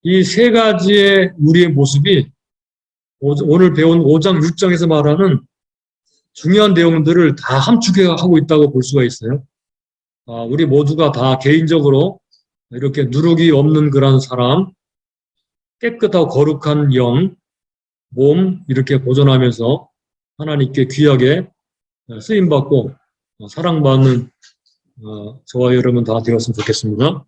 이 세 가지의 우리의 모습이 오늘 배운 5장, 6장에서 말하는 중요한 내용들을 다 함축하고 있다고 볼 수가 있어요. 우리 모두가 다 개인적으로 이렇게 누룩이 없는 그런 사람, 깨끗하고 거룩한 영, 몸 이렇게 보존하면서 하나님께 귀하게 쓰임받고 사랑받는 저와 여러분 다 되었으면 좋겠습니다.